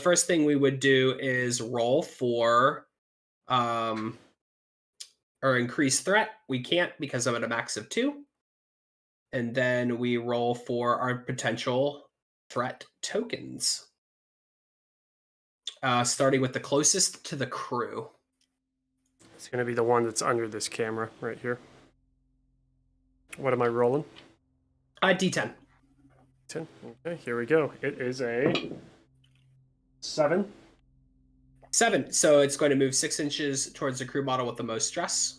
first thing we would do is roll for um, or increase threat. We can't because I'm at a max of 2. And then we roll for our potential threat tokens, starting with the closest to the crew. It's going to be the one that's under this camera right here. What am I rolling? D10. 10. Okay, here we go. It is a 7. 7. So it's going to move 6 inches towards the crew model with the most stress.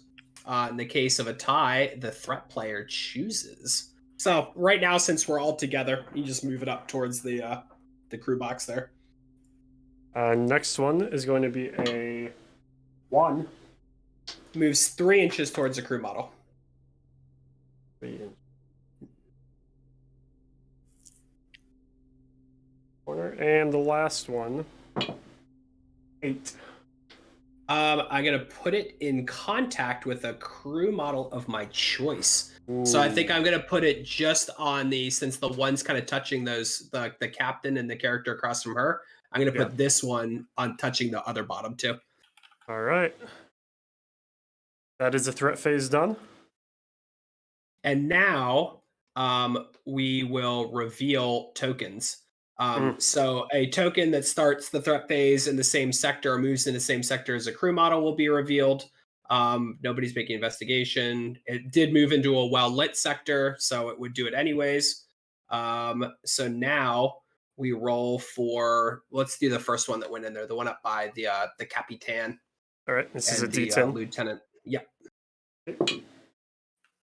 In the case of a tie, the threat player chooses. So right now, since we're all together, you just move it up towards the crew box there. Next one is going to be a 1. Moves 3 inches towards the crew model. 3 inches. Corner. And the last one, 8. I'm going to put it in contact with a crew model of my choice. Ooh. So I think I'm going to put it just on since the one's kind of touching the captain and the character across from her, I'm going to put this one on touching the other bottom too. All right. That is the threat phase done. And now we will reveal tokens. So a token that starts the threat phase in the same sector or moves in the same sector as a crew model will be revealed. Nobody's making investigation. It did move into a well-lit sector, so it would do it anyways. So now we roll for, let's do the first one that went in there, the one up by the Capitan. All right, this is a D10. Lieutenant. Yep.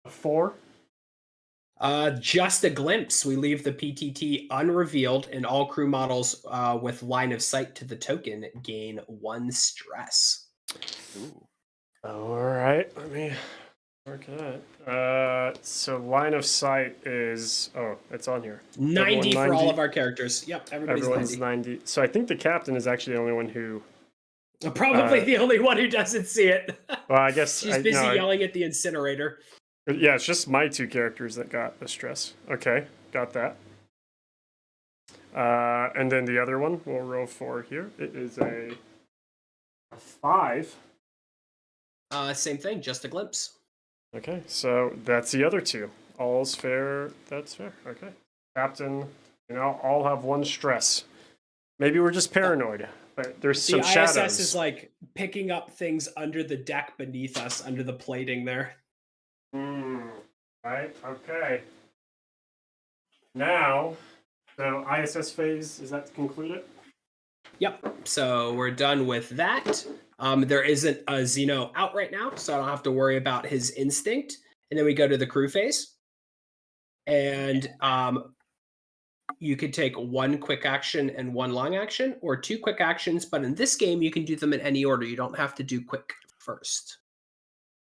4. Just a glimpse. We leave the PTT unrevealed, and all crew models with line of sight to the token gain 1 stress. Ooh. All right, let me work that. So line of sight is, it's on here. 90 for all of our characters. Yep, everyone's 90. So I think the captain is actually the only one who... Probably the only one who doesn't see it. Well, I guess... She's busy yelling at the incinerator. Yeah, it's just my 2 characters that got the stress. Okay, got that. And then the other one we'll roll for here. It is a 5. Same thing, just a glimpse. Okay, so that's the other 2. All's fair. That's fair. Okay. Captain, all have 1 stress. Maybe we're just paranoid, but there's some shadows. The ISS is like picking up things under the deck beneath us, under the plating there. Right, okay. Now, so ISS phase, is that concluded? Yep, so we're done with that. There isn't a Xeno out right now, so I don't have to worry about his instinct. And then we go to the crew phase. And you could take 1 quick action and 1 long action, or 2 quick actions, but in this game, you can do them in any order. You don't have to do quick first.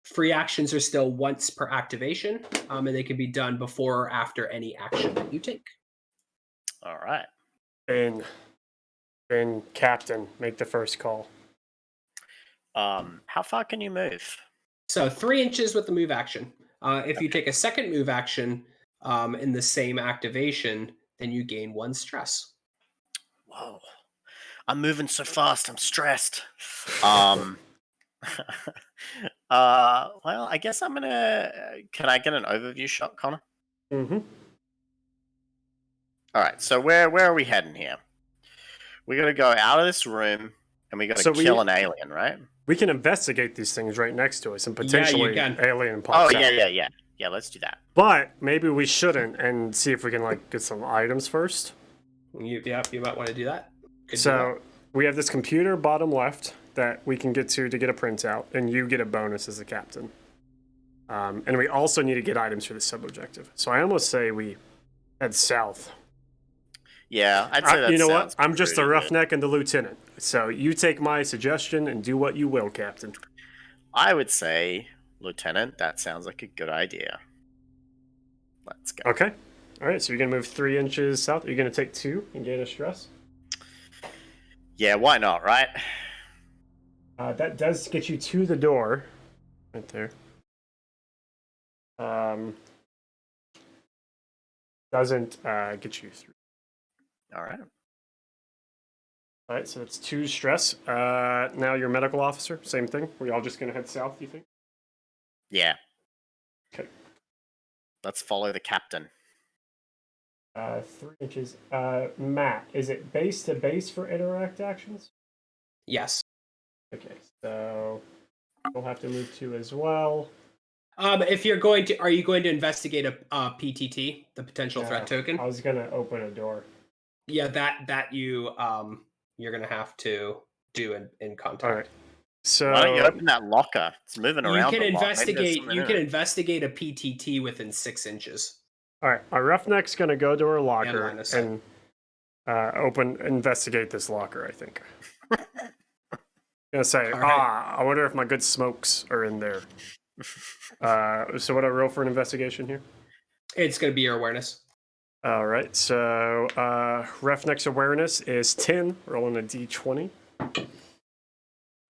Free actions are still once per activation, and they can be done before or after any action that you take. All right. And Captain, make the first call. How far can you move? So 3 inches with the move action. If you take a second move action in the same activation, then you gain 1 stress. Whoa. I'm moving so fast, I'm stressed. Well, I guess I'm gonna. Can I get an overview shot, Connor? Mm-hmm. All right. So where are we heading here? We got to go out of this room, and we got to kill an alien, right? We can investigate these things right next to us, and potentially alien pops out. Yeah. Let's do that. But maybe we shouldn't, and see if we can get some items first. You might want to do that. So we have this computer bottom left that we can get to get a printout, and you get a bonus as the captain. And we also need to get items for the sub-objective. So I almost say we head south. Yeah, I'd say that. You know what? I'm just a roughneck and the lieutenant. So you take my suggestion and do what you will, Captain. I would say, Lieutenant, that sounds like a good idea. Let's go. Okay. All right, so you're going to move 3 inches south. You're going to take 2 and gain a stress? Yeah, why not, right? That does get you to the door. Right there. Doesn't get you through. All right. All right, so that's 2 stress. Now your medical officer, same thing. We all just gonna head south, you think? Yeah. Okay. Let's follow the captain. 3 inches. Matt, is it base to base for interact actions? Yes. Okay, so we'll have to move 2 as well. If you're going to, are you going to investigate a PTT, the potential threat token? I was gonna open a door. Yeah, that you're gonna have to do in contact. All right. So why don't you open that locker? It's moving You around can a lot. investigate. You can investigate a PTT within 6 inches. All right, our roughneck's gonna go to her locker line of sight. and investigate this locker. I think. Gonna say, All right. I wonder if my good smokes are in there. So what do I roll for an investigation here? It's gonna be your awareness. All right, so Roughneck's awareness is 10. Rolling a d20.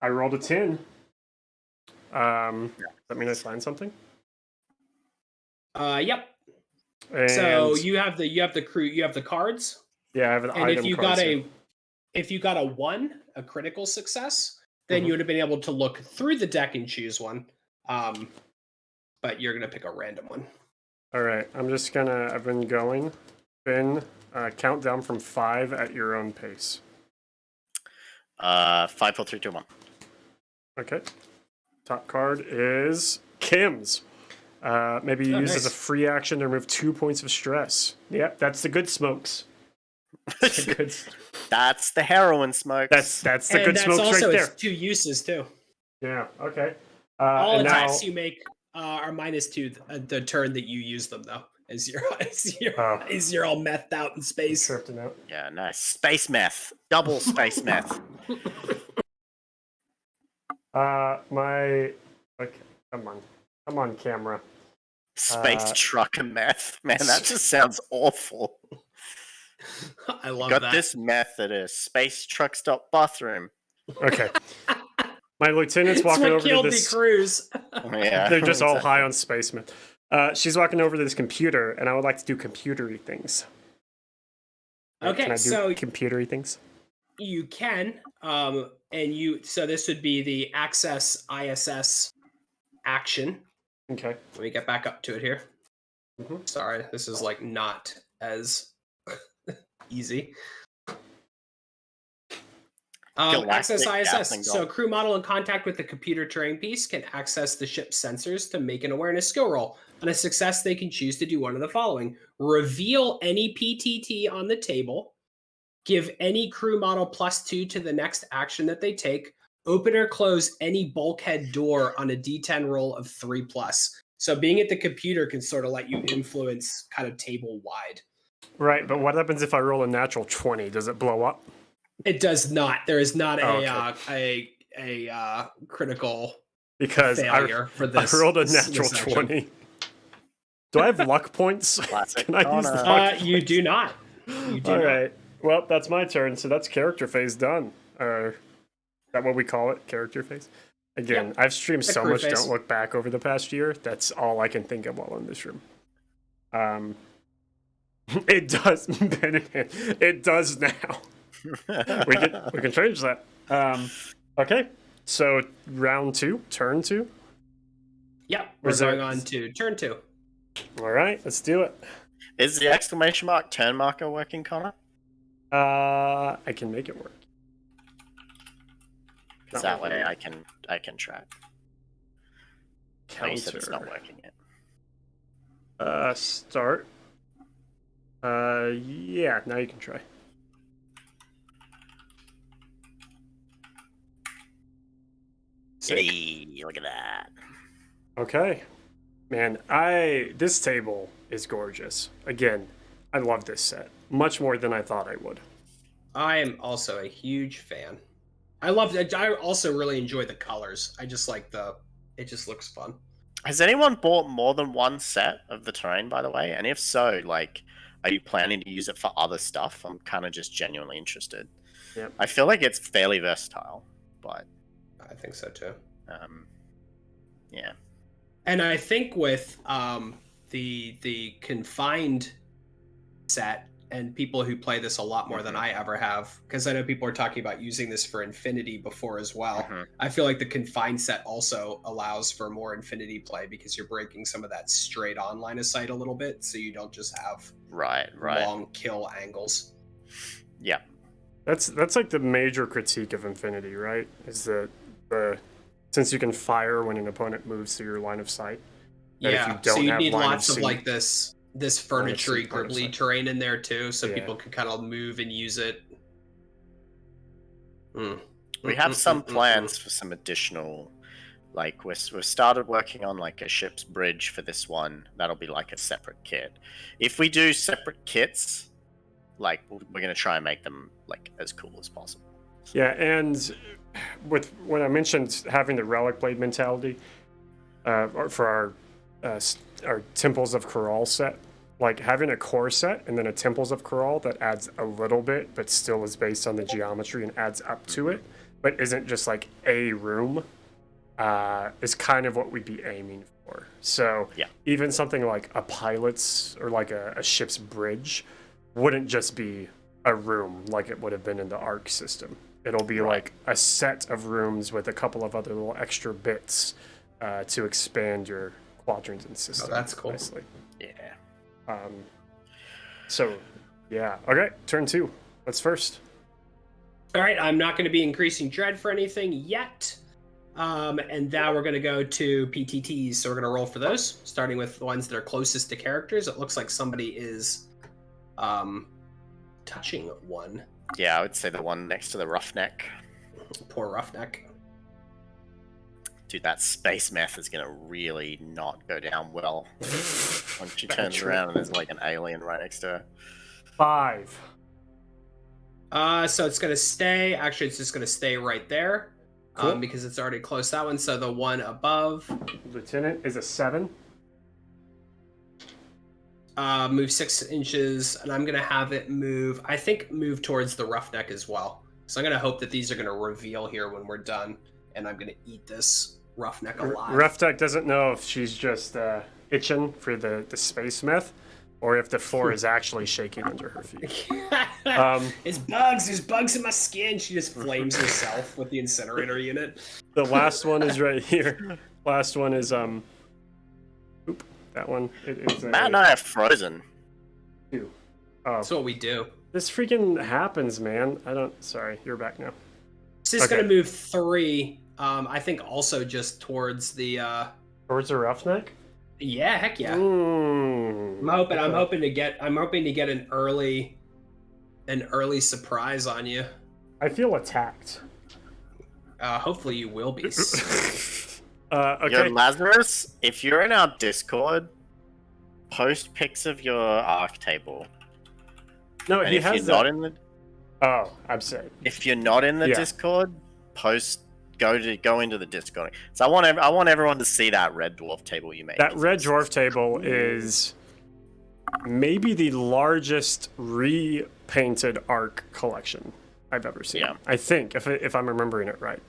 I rolled a 10. Does that mean I find something? Yep. And So you have the cards. yeah, I have an And item cards here. if you got a 1, a critical success, then you would have been able to look through the deck and choose one. But you're gonna pick a random one. All right, I've been going. Ben, count down from 5 at your own pace. 5, 4, 3, 2, 1. Okay. Top card is Kim's. Maybe you use nice. as a free action to remove 2 points of stress. Yep, that's the good smokes. That's the, good... That's the heroin smokes. that's the And good that's smokes also right there. its 2 uses too. Yeah. Okay. All and attacks now... you make are -2 the turn that you use them, though. As you're all methed out in space. Drifting out. Yeah, nice. Space meth. Double space meth. Okay, come on, camera. Space truck and meth. Man, that just sounds awful. I love Got that. this meth at a space truck stop bathroom. Okay. My lieutenant's walking over to this. The cruise. Yeah, They're just all high on space meth. She's walking over to this computer, and I would like to do computery things. Okay, can I do so computery things? You can, so this would be the access ISS action. Okay. Let me get back up to it here. Sorry, this is like not as easy. Access ISS. So crew model in contact with the computer terrain piece can access the ship's sensors to make an awareness skill roll. On a success, they can choose to do one of the following: reveal any PTT on the table, give any crew model +2 to the next action that they take, open or close any bulkhead door on a D10 roll of 3+. So being at the computer can sort of let you influence kind of table wide. Right, but what happens if I roll a natural 20? Does it blow up? It does not. There is not a critical failure for this. I rolled a natural 20. Do I have luck points? Classic. Can I use the luck You do not. You do All not. right. Well, that's my turn. So that's character phase done. Is that what we call it? Character phase? Again, Yep. I've streamed so much phase. Don't Look Back over the past year. That's all I can think of while in this room. It does. It does now. we can change that. Okay. So round 2, turn 2. Yep. We're going on to turn 2. All right, let's do it. Is the exclamation mark turn marker working, Connor? I can make it work. Because that way I can track. Counter. You said it's not working yet. Start. Yeah, now you can try. Hey, look at that. Okay. Man, this table is gorgeous. Again, I love this set. Much more than I thought I would. I am also a huge fan. I also really enjoy the colors. I just like it just looks fun. Has anyone bought more than one set of the terrain, by the way? And if so, like, are you planning to use it for other stuff? I'm kind of just genuinely interested. Yep. I feel like it's fairly versatile, but I think so too. Yeah. And I think with the confined set, and people who play this a lot more than I ever have, because I know people are talking about using this for Infinity before as well. I feel like the confined set also allows for more Infinity play because you're breaking some of that straight on line of sight a little bit, so you don't just have long kill angles. Yeah. That's like the major critique of Infinity, right? Is that since you can fire when an opponent moves through your line of sight. Yeah, so you need lots of like this furniture-y, gribbly terrain in there too, so people can kind of move and use it. We have some plans for some additional, like we've started working on like a ship's bridge for this one. That'll be like a separate kit. If we do separate kits, like we're gonna try and make them like as cool as possible. Yeah, and when I mentioned having the relic blade mentality for our Temples of Corral set, like having a core set and then a Temples of Corral that adds a little bit, but still is based on the geometry and adds up to it, but isn't just like a room, is kind of what we'd be aiming for. So even something like a pilot's or like a ship's bridge wouldn't just be a room like it would have been in the Arc system. It'll be like a set of rooms with a couple of other little extra bits to expand your quadrants and system. Oh, that's cool. Nicely. Yeah. So, yeah. Okay, turn 2. What's first? All right, I'm not going to be increasing dread for anything yet. And now we're going to go to PTTs. So we're going to roll for those, starting with the ones that are closest to characters. It looks like somebody is touching one. Yeah, I would say the one next to the roughneck. Poor roughneck. Dude, that space meth is gonna really not go down well. When she turns around and there's like an alien right next to her. 5. So it's gonna stay. Actually, it's just gonna stay right there, Cool. because it's already close that one. So the one above, Lieutenant is a 7. move 6 inches, and I'm gonna have it move. I think move towards the roughneck as well. So I'm gonna hope that these are gonna reveal here when we're done, and I'm gonna eat this roughneck alive. Roughneck doesn't know if she's just itching for the space meth, or if the floor is actually shaking under her feet. It's bugs. There's bugs in my skin. She just flames herself with the incinerator unit. The last one is right here. Last one is Oop, that one. It is Matt and I are frozen. 2. That's what we do. This freaking happens, man. Sorry, you're back now. This is gonna move 3. I think also just towards the. Towards the roughneck. Yeah, heck yeah. Mm. I'm hoping to get an early surprise on you. I feel attacked. Hopefully you will be. Okay. Yo, Lazarus, if you're in our Discord, post pics of your arc table. No, And he if has you're that. not in the Oh, I'm sorry. if you're not in the Yeah. Discord, go into the Discord. So I want everyone to see that red dwarf table you made. That red dwarf table is maybe the largest repainted arc collection I've ever seen. Yeah. I think, if I'm remembering it right.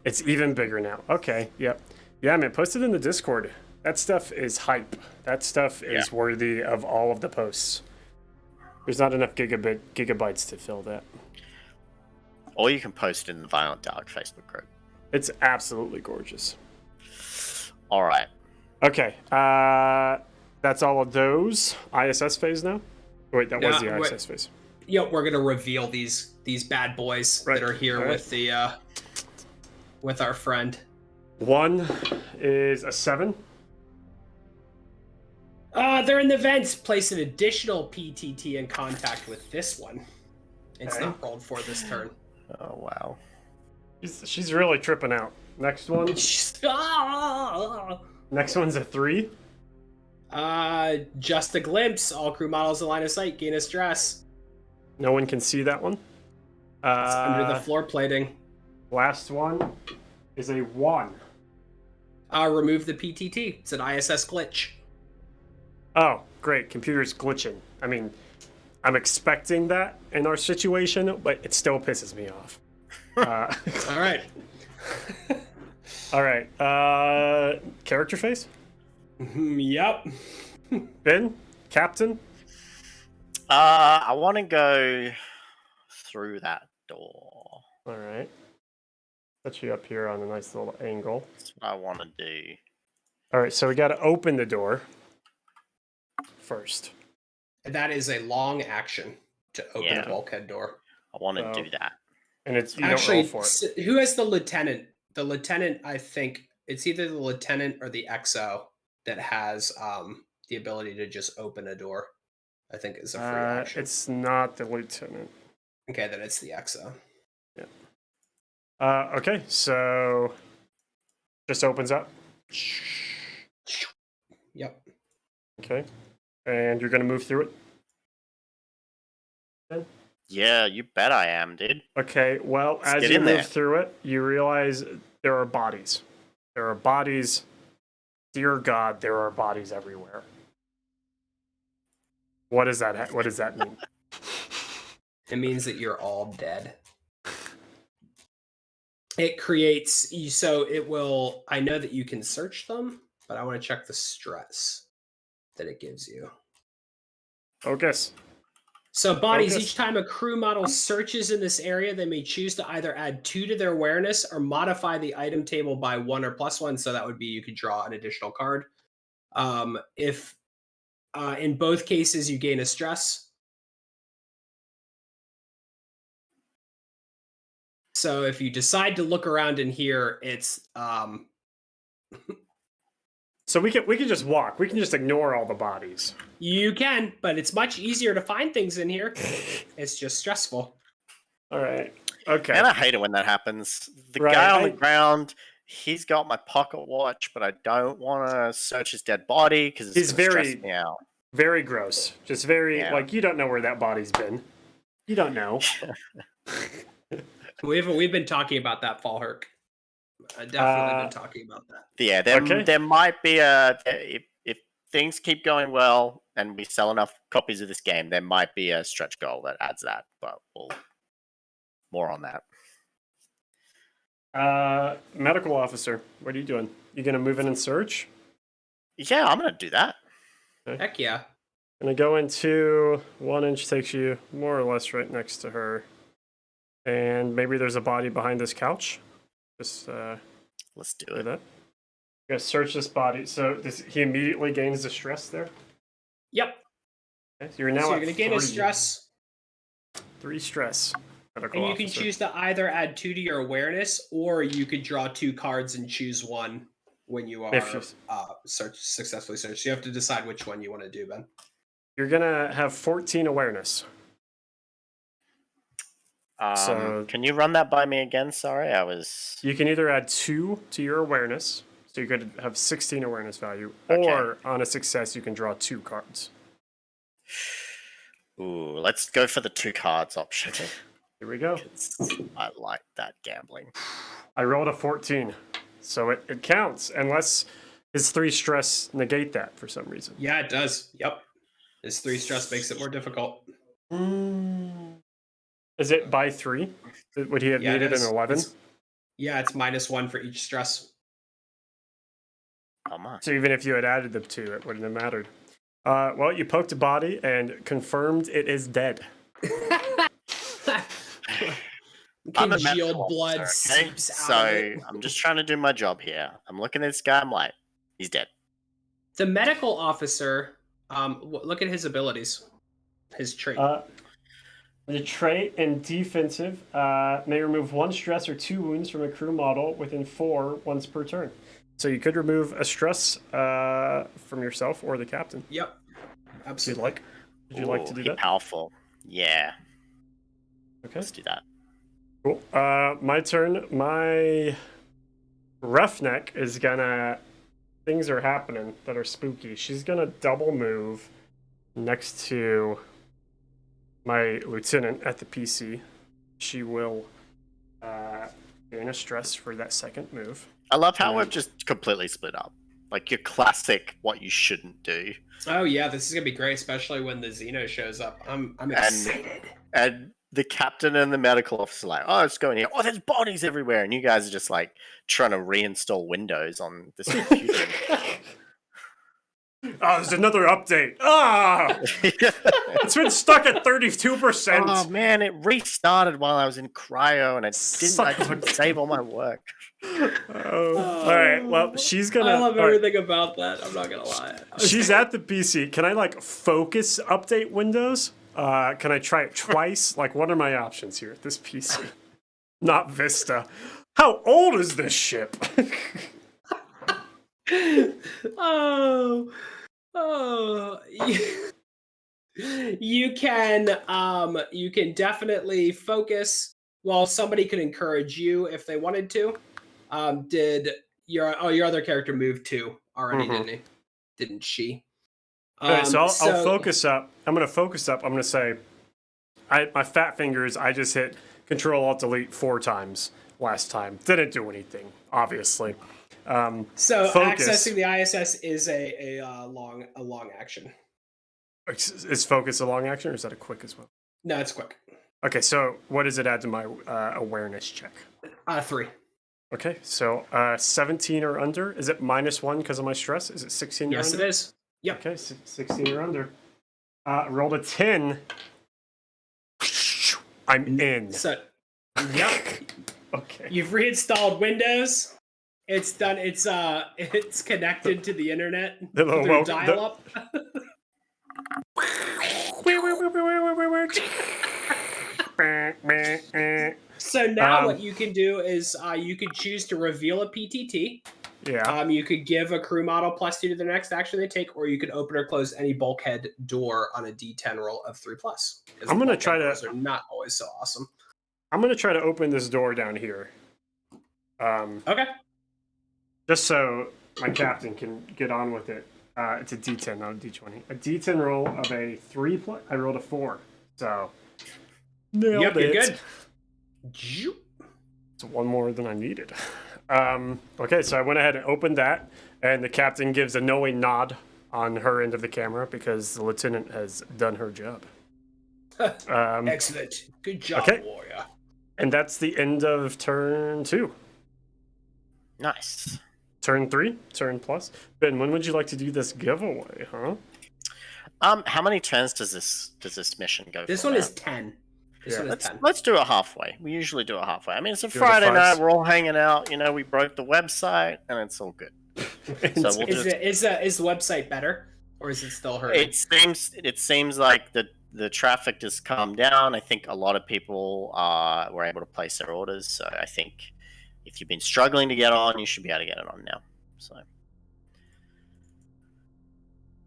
It's even bigger now. Okay, yep. Yeah, man, post it in the Discord. That stuff is hype. That stuff is worthy of all of the posts. There's not enough gigabytes to fill that. Or you can post it in the Violent Dark Facebook group. It's absolutely gorgeous. All right. Okay, that's all of those. ISS phase now? Wait, that was the ISS phase. Yep, we're gonna reveal these bad boys that are here with the with our friend. 1 is a 7. They're in the vents. Place an additional PTT in contact with this one. It's not rolled for this turn. Oh wow. She's really tripping out. Next one. Next one's a 3. Just a glimpse. All crew models in line of sight gain a stress. No one can see that one. It's under the floor plating. Last one is a 1. Remove the PTT. It's an ISS glitch. Oh, great. Computer's glitching. I mean, I'm expecting that in our situation, but it still pisses me off. All right. All right. Character face? Yep. Ben? Captain? I want to go through that door. All right. Put you up here on a nice little angle. That's what I want to do. All right, so we got to open the door first. That is a long action to open Yeah. a bulkhead door. I want to So- do that. And it's you Actually, don't roll for it. who has the lieutenant? The lieutenant, I think it's either the lieutenant or the XO that has the ability to just open a door. I think is a free action. It's not the lieutenant. Okay, then it's the XO. Okay, so just opens up. Yep. Okay, and you're gonna move through it. Yeah, you bet I am, dude. Okay, well, Let's as get you in move there. through it, you realize there are bodies. There are bodies. Dear God, there are bodies everywhere. What does that? What does that mean? It means that you're all dead. It creates so it will. I know that you can search them, but I want to check the stress that it gives you. Focus. So bodies, Focus. each time a crew model searches in this area, they may choose to either add 2 to their awareness or modify the item table by 1 or +1. So that would be you could draw an additional card. If in both cases you gain a stress. So if you decide to look around in here, it's So we can just walk. We can just ignore all the bodies. you can, but it's much easier to find things in here. It's just stressful. All right. Okay. And I hate it when that happens. The Right, guy on the I- ground, he's got my pocket watch, but I don't want to search his dead body because it's He's gonna stress very- me out. Very gross. Just very Yeah. like you don't know where that body's been. You don't know. We've been talking about that, Fall Herc. I definitely been talking about that. Yeah, Okay. there might be if things keep going well and we sell enough copies of this game, there might be a stretch goal that adds that. But more on that. Medical officer, what are you doing? You gonna move in and search? Yeah, I'm gonna do that. Heck yeah. Gonna go into 1 inch takes you more or less right next to her, and maybe there's a body behind this couch. Just Let's do do it. that. You gotta search this body. So he immediately gains the stress there. Yep. Okay, so you're now So you're at going to gain a 3. stress, 3 stress. Medical and you can officer. choose to either add 2 to your awareness, or you could draw 2 cards and choose one when you are If you- successfully searched. You have to decide which one you want to do, Ben. You're gonna have 14 awareness. So- Can you run that by me again? Sorry, I was. You can either add 2 to your awareness, so you could have 16 awareness value, Okay. or on a success you can draw 2 cards. Ooh, let's go for the 2 cards option. Here we go. 'Cause I like that gambling. I rolled a 14, so it counts unless his 3 stress negate that for some reason. Yeah, it does. Yep. This 3 stress makes it more difficult. Is it by 3? Would he have Yeah, it needed an is. 11? Yeah, it's -1 for each stress. Come on. So even if you had added the 2, it wouldn't have mattered. Well, you poked a body and confirmed it is dead. I'm a Congealed medical blood officer, okay? seeps out So of it. I'm just trying to do my job here. I'm looking at this guy. I'm like, he's dead. The medical officer, look at his abilities, his trait. The trait in defensive may remove 1 stress or 2 wounds from a crew model within 4 once per turn. So you could remove a stress from yourself or the captain. Yep, If you'd absolutely. like. Would you like to Ooh, do he that? Powerful. Yeah, Okay. let's do that. Cool. My turn. My roughneck is gonna. Things are happening that are spooky. She's gonna double move next to my lieutenant at the PC. She will gain a stress for that second move. I love how Yeah. we've just completely split up. Like your classic, what you shouldn't do. Oh yeah, this is gonna be great, especially when the Xeno shows up. I'm excited. And the captain and the medical officer are like, oh, let's go in here. Oh, there's bodies everywhere. And you guys are just like trying to reinstall Windows on this computer. Oh, there's another update. Ah, it's been stuck at 32%. Oh man, it restarted while I was in cryo, and I Son of a didn't save all my work. Oh. All right. Well, she's gonna. I love all right, everything about that. I'm not gonna lie. she's at the PC. Can I like focus update Windows? Can I try it twice? Like, what are my options here at this PC? Not Vista. How old is this ship? Oh, oh. You can definitely focus. Well, somebody could encourage you if they wanted to. Did your other character move too already? Didn't he? Didn't she? All right, so I'll focus up. I'm gonna focus up. I'm gonna say, my fat fingers. I just hit Control Alt Delete 4 times last time. Didn't do anything, obviously. So focus. accessing the ISS is a long action. Is focus a long action, or is that a quick as well? No, it's quick. Okay, so what does it add to my awareness check? 3. Okay, so 17 or under. Is it -1 because of my stress? Is it 16 or Yes, under? it is. Yep. Okay, 16 or under. Rolled a 10. I'm in. So, yep. Okay. You've reinstalled Windows. It's done. It's connected to the internet through dial-up. So now what you can do is you could choose to reveal a PTT. Yeah. You could give a crew model +2 to the next action they take, or you could open or close any bulkhead door on a D10 roll of 3+. I'm gonna try to. Doors are not always so awesome. I'm gonna try to open this door down here. Okay. Just so my captain can get on with it. It's a D10, not a D20. A D10 roll of a 3+. I rolled a 4, so nailed Yep, it. you're good. It's one more than I needed. Okay, so I went ahead and opened that, and the captain gives a knowing nod on her end of the camera because the lieutenant has done her job. Excellent. Good job, okay. warrior. And that's the end of turn 2. Nice. Turn 3, turn plus. Ben, when would you like to do this giveaway, huh? How many turns does this mission go This for one now? is 10. This one is 10. Let's do it halfway. We usually do it halfway. I mean, it's a Do it Friday at night. fives. We're all hanging out. You know, we broke the website, and it's all good. So we'll Is the website better, or is it still hurting? It seems like the traffic has calmed down. I think a lot of people were able to place their orders. So I think if you've been struggling to get on, you should be able to get it on now. So.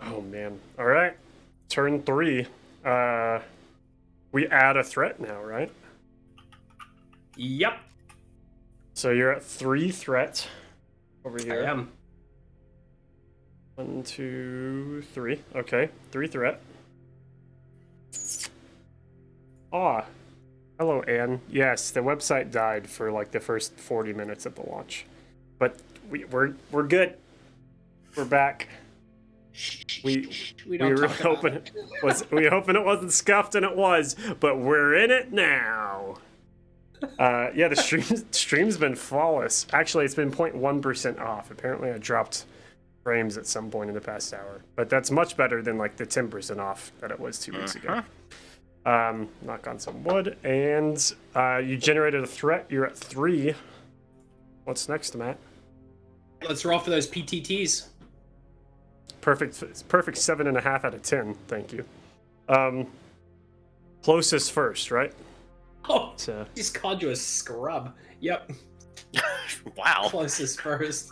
Oh man! All right, turn 3. We add a threat now, right? Yep. So you're at 3 threat over here. I am. 1, 2, 3. Okay, 3 threat. Ah, hello, Anne. Yes, the website died for like the first 40 minutes of the launch, but we're good. We're back. We don't were talk about hoping it wasn't scuffed, and it was, but we're in it now. Yeah, the stream's been flawless. Actually, it's been 0.1% off. Apparently, I dropped frames at some point in the past hour, but that's much better than like the 10% off that it was 2 weeks ago. Knock on some wood, and you generated a threat. You're at 3. What's next, Matt? Let's roll for those PTTs. Perfect. It's perfect 7.5 out of 10. Thank you. Closest first, right? Oh, So, just called you a scrub. Yep. Wow. Closest first.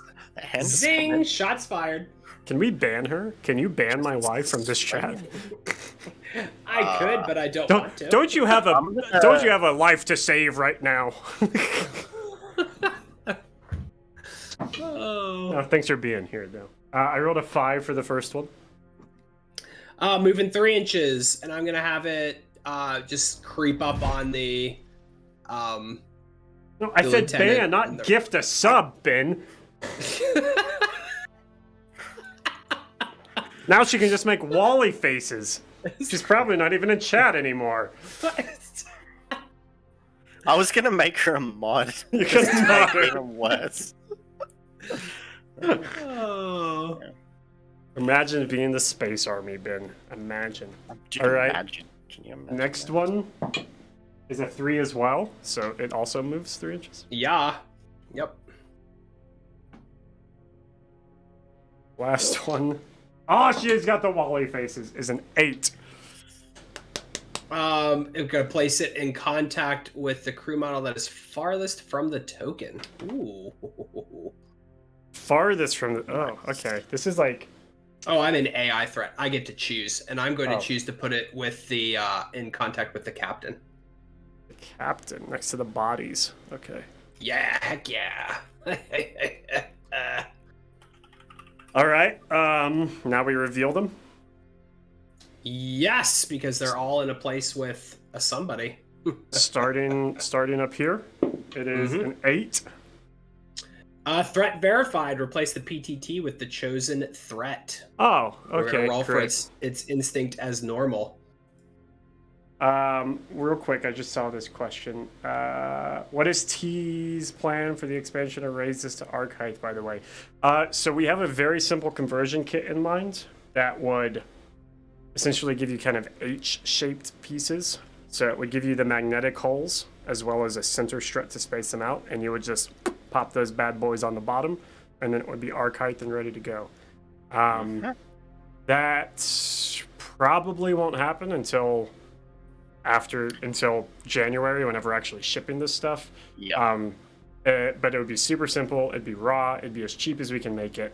And Zing! Shots fired. can we ban her? Can you ban my wife from this chat? I could, but I don't want to. Don't you have a life to save right now? Oh. Oh, thanks for being here, though. I rolled a 5 for the first one. Moving 3 inches, and I'm gonna have it just creep up on the. No, I the said lieutenant ban, not and the- gift a sub, Ben. Now she can just make Wally faces. She's probably not even in chat anymore. I was gonna make her a mod. You can Just to make mod it her. even worse. Oh. Imagine being the space army, Ben. Imagine. Dude, All right. imagine. Can you imagine? Next one is a 3 as well, so it also moves 3 inches. Yeah. Yep. Last one. Oh, she's got the Wally faces. Is an 8. I'm gonna place it in contact with the crew model that is farthest from the token. Ooh. Farthest from the. Oh, okay. This is like. Oh, I'm an AI threat. I get to choose, and I'm going to Oh. choose to put it with the in contact with the captain. The captain next to the bodies. Okay. Yeah, heck yeah. All right. Now we reveal them. Yes, because they're all in a place with a somebody. starting up here. It is an 8. Threat verified. Replace the PTT with the chosen threat. Oh, We're okay. gonna roll for Great. its instinct as normal. Real quick, I just saw this question. What is T's plan for the expansion to raise this to arc height, by the way? So we have a very simple conversion kit in mind that would essentially give you kind of H-shaped pieces. So it would give you the magnetic holes as well as a center strut to space them out, and you would just pop those bad boys on the bottom, and then it would be arc height and ready to go. That probably won't happen until January, whenever we're actually shipping this stuff. Yeah. But it would be super simple. It'd be raw. It'd be as cheap as we can make it.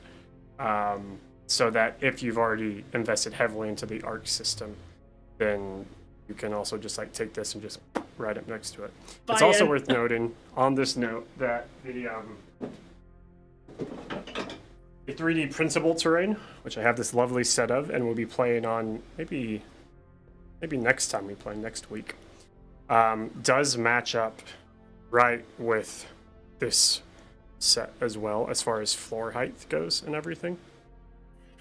So that if you've already invested heavily into the ARC system, then you can also just like take this and just write it next to it. It's also worth noting on this note that the 3D printable terrain, which I have this lovely set of, and we'll be playing on maybe next time we play next week, does match up right with this set as well as far as floor height goes and everything.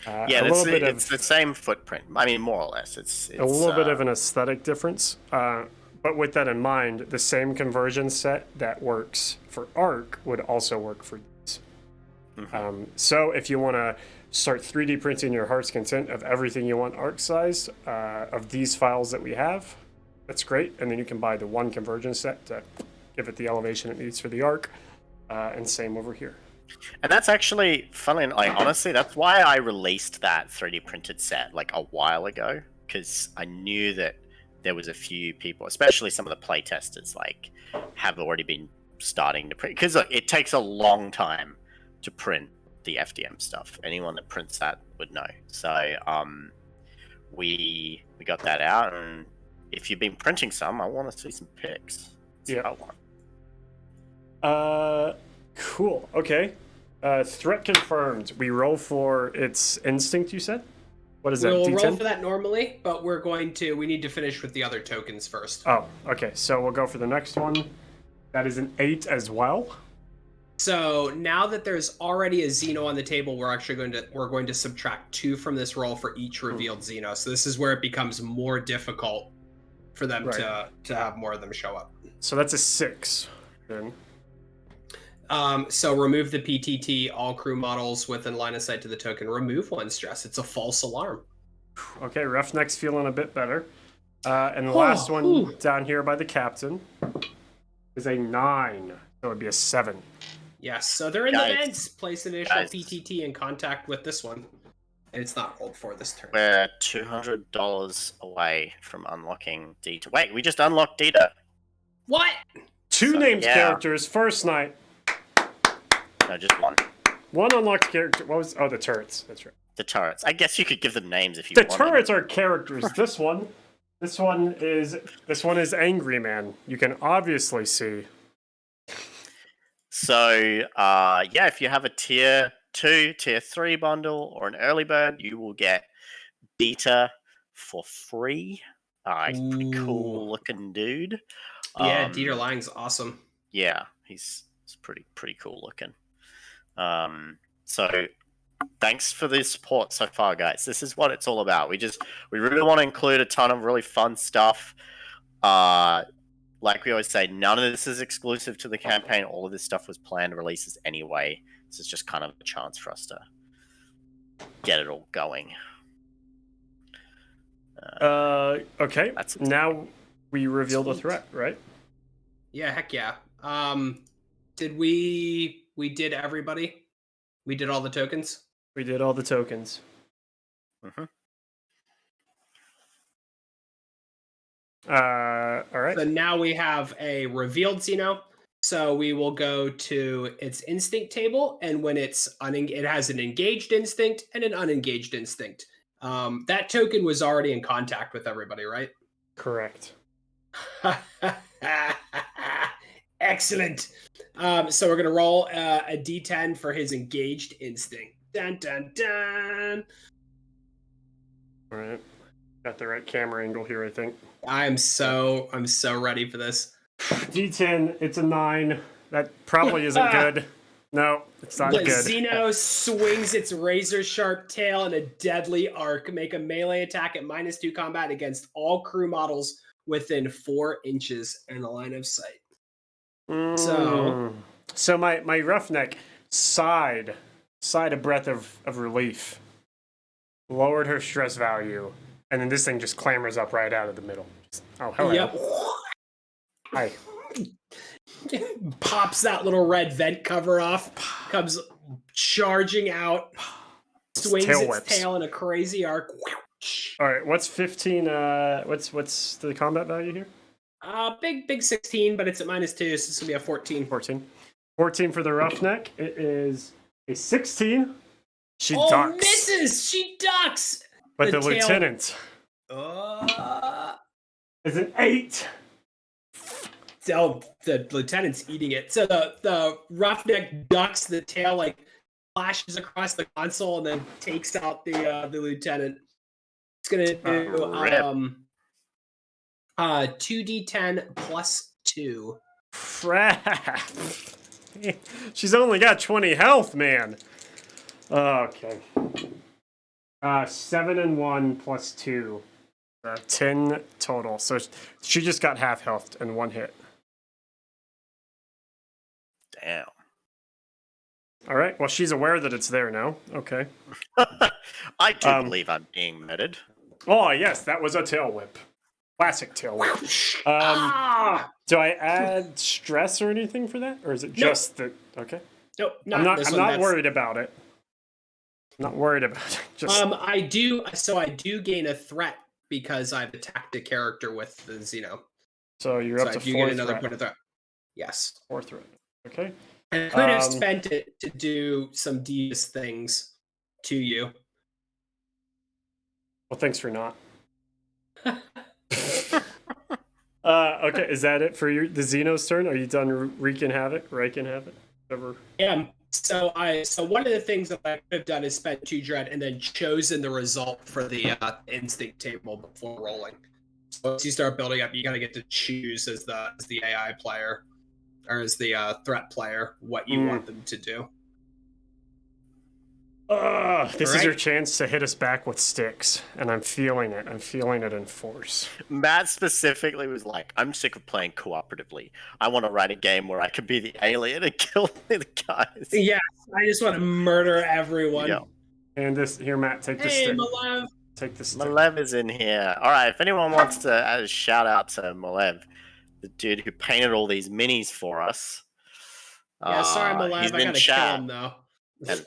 Yeah, it's the same footprint. I mean, more or less. It's a little bit of an aesthetic difference. But with that in mind, the same conversion set that works for ARC would also work for these. So if you want to start 3D printing your heart's content of everything you want ARC size of these files that we have, that's great. And then you can buy the one conversion set to give it the elevation it needs for the ARC. And same over here. And that's actually funny. Like, honestly, that's why I released that 3D printed set like a while ago, because I knew that there was a few people, especially some of the playtesters, like, have already been starting to print, because it takes a long time to print the FDM stuff. Anyone that prints that would know. So we got that out, and if you've been printing some, I want to see some pics. Yeah. Cool. Okay. Threat confirmed. We roll for its instinct, you said? What is that? We'll D10? roll for that normally, but we need to finish with the other tokens first. Oh, okay. So we'll go for the next one. That is an 8 as well. So now that there's already a Xeno on the table, we're going to subtract 2 from this roll for each revealed Xeno. So this is where it becomes more difficult for them to have more of them show up. So that's a 6 then. So remove the PTT, all crew models within line of sight to the token. Remove 1 stress. It's a false alarm. Okay, Roughneck's feeling a bit better. And the last one down here by the captain is a 9. So it would be a 7. Yes, so they're in the vents. Place initial PTT in contact with this one. And it's not rolled for this turn. We're $200 away from unlocking Dita. Wait, we just unlocked Dita. What? 2 named characters, first night. No, just 1. 1 unlocked character. What was? Oh, the turrets. That's right. The turrets. I guess you could give them names if you wanted. The turrets are characters. This one is Angry Man. You can obviously see. So, if you have a tier 2, tier 3 bundle or an early bird, you will get Beta for free. Pretty cool looking dude. Yeah, Dieter Lang's awesome. Yeah, he's pretty cool looking. So thanks for the support so far, guys. This is what it's all about. We really want to include a ton of really fun stuff. Like we always say, none of this is exclusive to the campaign. All of this stuff was planned releases anyway. This is just kind of a chance for us to get it all going. Okay. That's Now we reveal the Sweet. threat, right? Yeah, heck yeah. Did we did everybody? We did all the tokens? We did all the tokens. Mhm. All right. So now we have a revealed Xeno. So we will go to its instinct table, and when it's it has an engaged instinct and an unengaged instinct. That token was already in contact with everybody, right? Correct. Excellent. So we're gonna roll a d10 for his engaged instinct. Dun dun dun. All right. Got the right camera angle here, I think. I'm so ready for this. D10, it's a 9. That probably isn't good. No, it's not The good. Xeno swings its razor sharp tail in a deadly arc. Make a melee attack at -2 combat against all crew models within 4 inches in the line of sight. So my roughneck sighed a breath of relief, lowered her stress value, and then this thing just clambers up right out of the middle. Oh, hello. Yep. Hi. Pops that little red vent cover off, comes charging out, swings tail its whips. tail in a crazy arc. All right, what's 15? What's the combat value here? Big 16, but it's at -2, so this will be a 14. 14. 14 for the roughneck. It is a 16. She Oh, ducks. misses! She ducks! But the tail- lieutenant is an 8. Oh, the lieutenant's eating it. So the roughneck ducks, the tail like flashes across the console and then takes out the lieutenant. It's gonna do 2d10 plus 2. Crap. She's only got 20 health, man. Okay. 7 and 1 plus 2. 10 total. So she just got half health and 1 hit. Damn. All right. Well, she's aware that it's there now. Okay. I do believe I'm being murdered. Oh, yes. That was a tail whip. Classic tail whip. Do I add stress or anything for that? Or is it just the... Okay. Nope, I'm not worried about it. I'm not worried about it. Just... I do gain a threat because I've attacked a character with the Xeno. So you're up to 4 get another point of threat. Yes. 4 threat. Okay. I could have spent it to do some devious things to you. Well, thanks for not. Okay, is that it for the Xeno's turn? Are you done wreaking havoc? Whatever. Yeah. So one of the things that I could have done is spent 2 dread and then chosen the result for the instinct table before rolling. So as you start building up, you gotta get to choose as the AI player or as the threat player what you want them to do. This is your chance to hit us back with sticks, and I'm feeling it. I'm feeling it in force. Matt specifically was like, I'm sick of playing cooperatively. I want to write a game where I could be the alien and kill the guys. Yeah, I just want to murder everyone. Yeah. And this here, Matt, take the stick. Malev. Take the stick. Malev is in here. All right, if anyone wants to add a shout out to Malev, the dude who painted all these minis for us. Yeah, sorry, Malev. He's I been gotta kill him though. And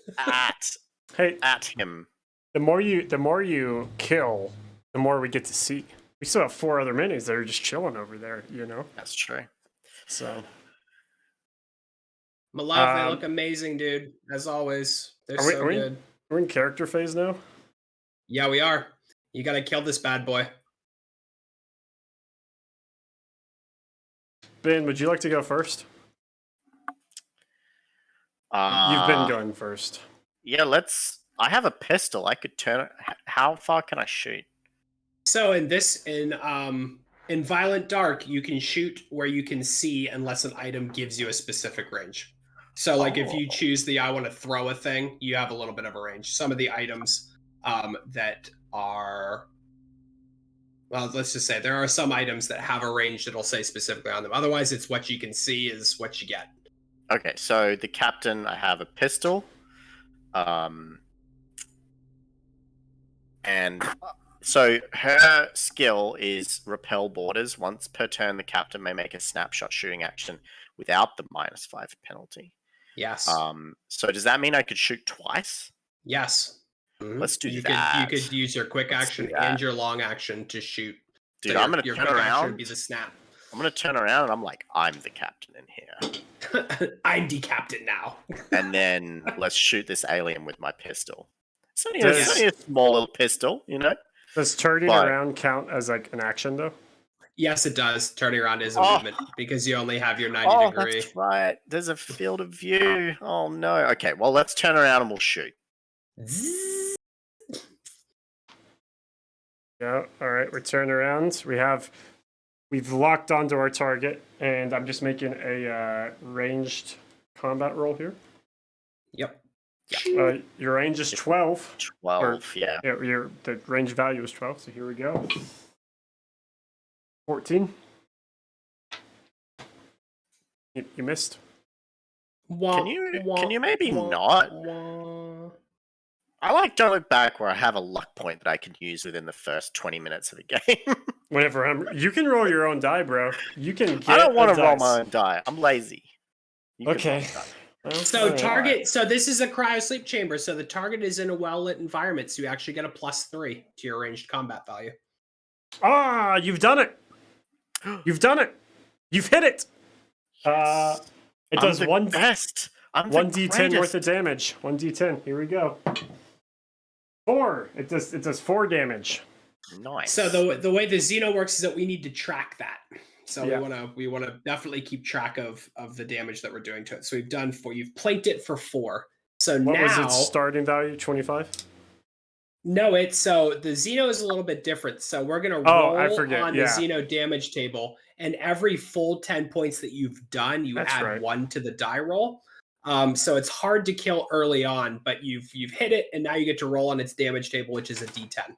at him. The more you kill, the more we get to see. We still have 4 other minis that are just chilling over there, you know? That's true. So Malev, they look amazing, dude. As always. They're so good. We're in character phase now? Yeah, we are. You gotta kill this bad boy. Ben, would you like to go first? You've been going first. Yeah, I have a pistol. I could turn it. How far can I shoot? So in Violent Dark, you can shoot where you can see unless an item gives you a specific range. So like if you choose I want to throw a thing, you have a little bit of a range. Some of the items that are, well, let's just say there are some items that have a range that'll say specifically on them. Otherwise, it's what you can see is what you get. Okay, so the captain, I have a pistol. And so her skill is repel borders. Once per turn, the captain may make a snapshot shooting action without the -5 penalty. Yes. So does that mean I could shoot twice? Yes. Let's do you that. Could use your quick Let's do action that. and your long action to shoot. Dude, So I'm gonna your turn quick action would around. be the snap. I'm gonna turn around and I'm like, I'm the captain in here. I'm the captain now. And then let's shoot this alien with my pistol. It's only, Does- it's only a small little pistol, you know? Does turning But- around count as like an action though? Yes, it does. Turning around is a Oh. movement because you only have your 90 Oh, degree. that's right. There's a field of view. Oh no. Okay, well let's turn around and we'll shoot. Zzz. Yeah. All right. We're turning around. We've locked onto our target, and I'm just making a ranged combat roll here. Yep. Your range is 12. 12, yeah. Yeah, the range value is 12. So here we go. 14. You missed. Can you maybe not? I like Don't Look Back where I have a luck point that I can use within the first 20 minutes of the game. Whenever you can roll your own die, bro. You can get I don't want a to roll dice. my own die. I'm lazy. You can Okay. roll die. Well, So all right. target. So this is a cryo sleep chamber. So the target is in a well lit environment. So you actually get a +3 to your ranged combat value. Ah, you've done it. You've done it. You've hit it. It I'm does the one best. I'm the 1d10 worth greatest. of damage. 1d10. Here we go. 4. It does 4 damage. Nice. So the way the Xeno works is that we need to track that. So Yeah. we wanna definitely keep track of the damage that we're doing to it. So we've done 4. You've planked it for 4. So What was now its starting value? 25. no, it's so the Xeno is a little bit different. So we're gonna Oh, I roll forget, on yeah. the Xeno damage table, and every full 10 points that you've done, you That's add right. 1 to the die roll. So it's hard to kill early on, but you've hit it, and now you get to roll on its damage table, which is a D10.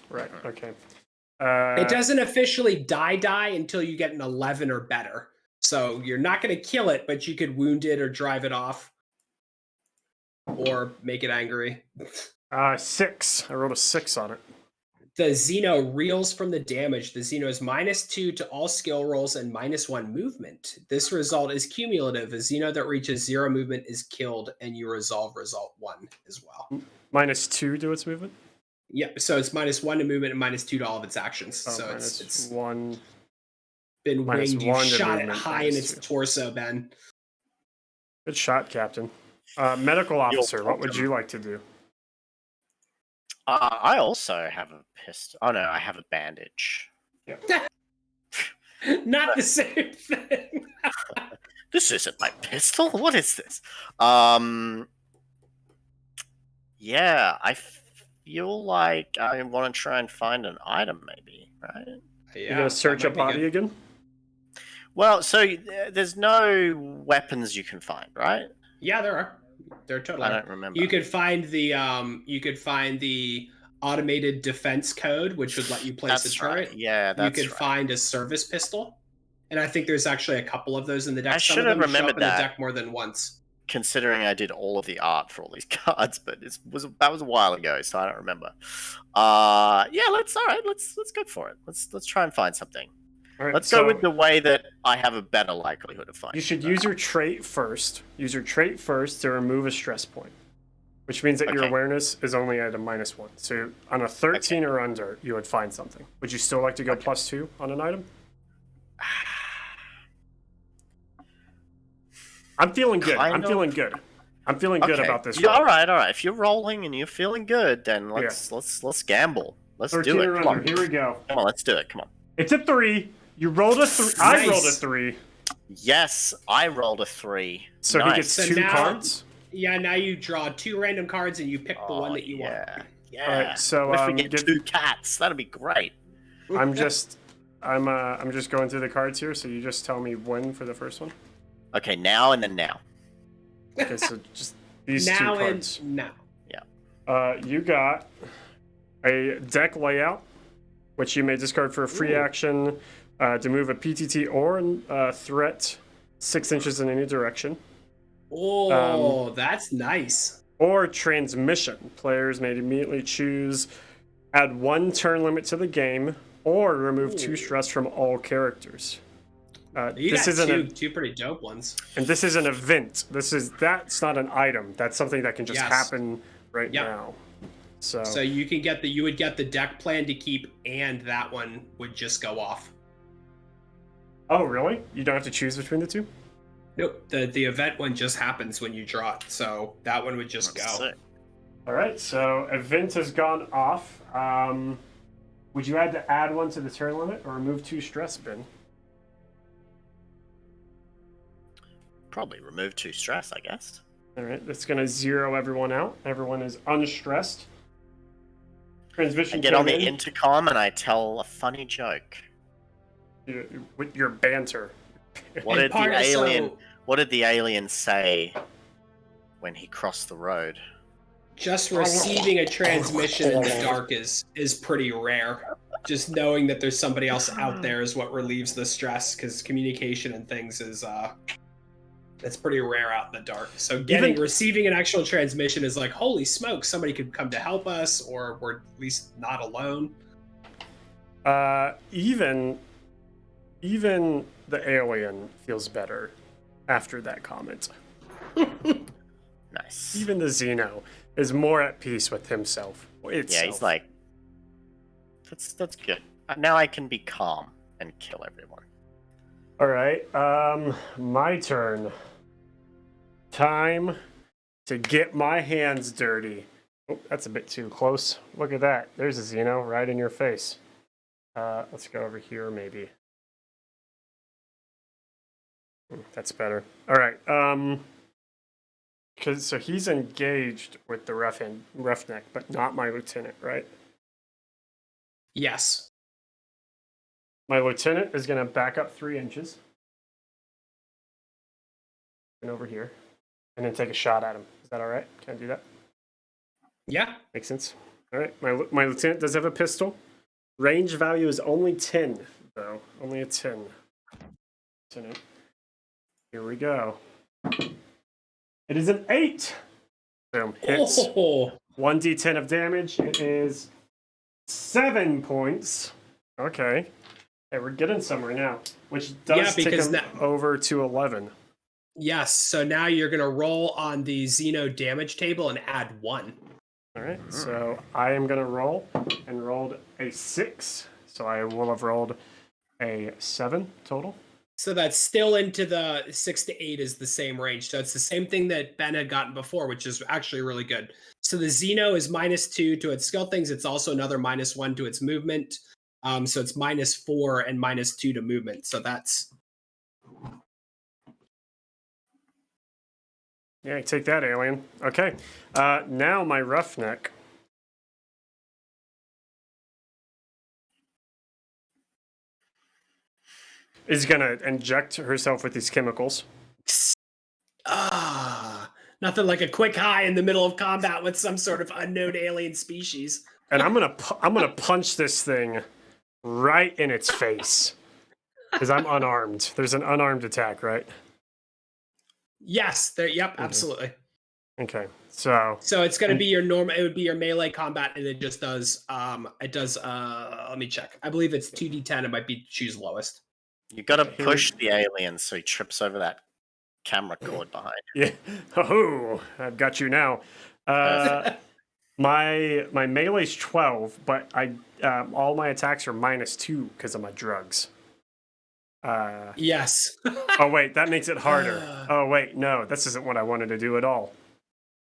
Right. Okay. It doesn't officially die until you get an 11 or better. So you're not going to kill it, but you could wound it or drive it off, or make it angry. 6. I rolled a 6 on it. The Xeno reels from the damage. The Xeno is -2 to all skill rolls and -1 movement. This result is cumulative. A Xeno that reaches 0 movement is killed, and you resolve result 1 as well. -2 to its movement. Yep. So it's -1 to movement and -2 to all of its actions. Oh, So minus it's 1. been minus winged. You 1 to shot it movement, high in minus its 2. torso, Ben. Good shot, Captain. Medical officer, what would welcome. you like to do? I also have a pistol. Oh no, I have a bandage. Not the same thing. This isn't my pistol. What is this? Yeah, I feel like I want to try and find an item, maybe, right? You gonna search a body again? Well, so there's no weapons you can find, right? Yeah, there are. There totally. I are. don't remember. You could find the automated defense code, which would let you place a That's turret. right. Yeah, that's You could right. find a service pistol, and I think there's actually a couple of those in the deck. I Some should of have them show up remembered in the that. deck more than once. Considering I did all of the art for all these cards, but that was a while ago, so I don't remember. Yeah, let's go for it. Let's try and find something. All right, Let's so go with the way that I have a better likelihood of finding. you should use your trait first. Use your trait first to remove a stress point, which means that your Okay. awareness is only at a -1. So on a 13 or under, you would find something. Would you still like to go +2 on an item? I'm feeling good. Kind I'm of. feeling good. I'm feeling good Okay. about this. Yeah, roll. all right. If you're rolling and you're feeling good, then let's gamble. Let's 13 do it. or Come under. on. Here we go. Come on, let's do it. Come on. It's a 3. You rolled a 3. I rolled a Nice. 3. Yes, I rolled a 3. So Nice. he gets So 2 now- cards. Yeah, now you draw 2 random cards and you pick the one that you want. Yeah. All right, so, What if we get give- 2 cats? That'd be great. I'm just going through the cards here. So you just tell me when for the first one. Okay, now and then now. Okay, so just these Now 2 cards. and now. You got a deck layout, which you may discard for a free action to move a PTT or threat 6 inches in any direction. Oh, that's nice. Or transmission. Players may immediately choose Add 1 turn limit to the game, or remove 2 stress from all characters. You This got isn't two pretty dope ones. and this is an event. That's not an item. That's something that can just Yes. happen right Yep. now. So you can get you would get the deck plan to keep, and that one would just go off. Oh, really? You don't have to choose between the two? Nope. The event one just happens when you draw it, so that one would just That's go. sick. All right, so event has gone off. Would you add 1 to the turn limit or remove 2 stress, Ben? Probably remove 2 stress, I guess. All right, that's going to zero everyone out. Everyone is unstressed. Transmission I get on the came in. intercom and I tell a funny joke. With your banter. What And did part the of- so- alien? What did the alien say when he crossed the road? Just receiving a transmission in the dark is pretty rare. Just knowing that there's somebody else out there is what relieves the stress, because communication and things is that's pretty rare out in the dark. So receiving an actual transmission is like, holy smoke, somebody could come to help us, or we're at least not alone. Even the alien feels better after that comment. Nice. Even the Xeno is more at peace with himself. Yeah, he's like, that's good. Now I can be calm and kill everyone. All right, my turn. Time to get my hands dirty. Oh, that's a bit too close. Look at that. There's a Xeno right in your face. Let's go over here, maybe. That's better. All right. So he's engaged with the roughneck, but not my lieutenant, right? Yes. My lieutenant is going to back up 3 inches. And over here. And then take a shot at him. Is that all right? Can I do that? Yeah. Makes sense. All right. My lieutenant does have a pistol. Range value is only 10, though. Only a 10. Lieutenant. Here we go. It is an 8. Boom. Hits. Oh. 1d10 of damage. It is 7 points. Okay. Hey, we're getting somewhere now. Which does take him over to 11. Yes. So now you're gonna roll on the Xeno damage table and add 1. All right. So I am gonna roll, and rolled a 6. So I will have rolled a 7 total. So that's still into the 6 to 8 is the same range. So it's the same thing that Ben had gotten before, which is actually really good. So the Xeno is -2 to its skill things. It's also another -1 to its movement. So it's -4 and -2 to movement. So that's... Yeah, take that, alien. Okay. Now my roughneck. Is gonna inject herself with these chemicals. Nothing like a quick high in the middle of combat with some sort of unknown alien species. And I'm gonna punch this thing right in its face. Because I'm unarmed. There's an unarmed attack, right? Yes, there. Yep, absolutely. Okay, so it's going to be your normal. It would be your melee combat, and it just does. It does. Let me check. I believe it's 2d10. It might be choose lowest. You gotta push the alien so he trips over that camera cord behind you. yeah. Oh, I've got you now. My melee's 12, but all my attacks are -2 because of my drugs. Yes. Oh wait, that makes it harder. Oh wait, no, this isn't what I wanted to do at all.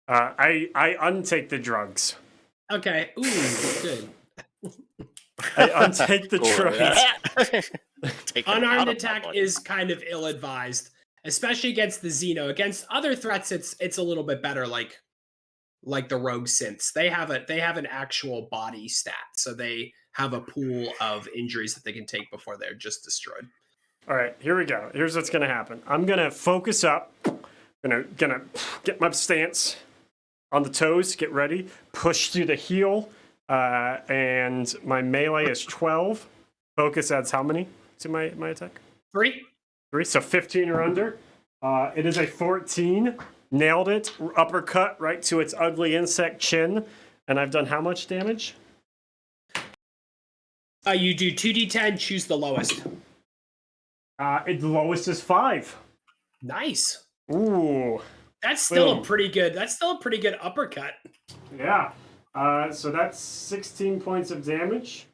I untake the drugs. Okay. Ooh, good. I untake the drugs. Unarmed attack is kind of ill-advised, especially against the Xeno. Against other threats, it's a little bit better, like the rogue synths. They have an actual body stat, so they have a pool of injuries that they can take before they're just destroyed. All right, here we go. Here's what's gonna happen. I'm gonna focus up. Gonna get my stance on the toes. Get ready. Push through the heel. And my melee is 12. Focus adds how many to my attack? 3. 3. So 15 or under. It is a 14. Nailed it. Uppercut right to its ugly insect chin. And I've done how much damage? You do 2d10, choose the lowest. The lowest is 5. Nice. Ooh. That's still Boom. a pretty good. That's still a pretty good uppercut. Yeah. So that's 16 points of damage.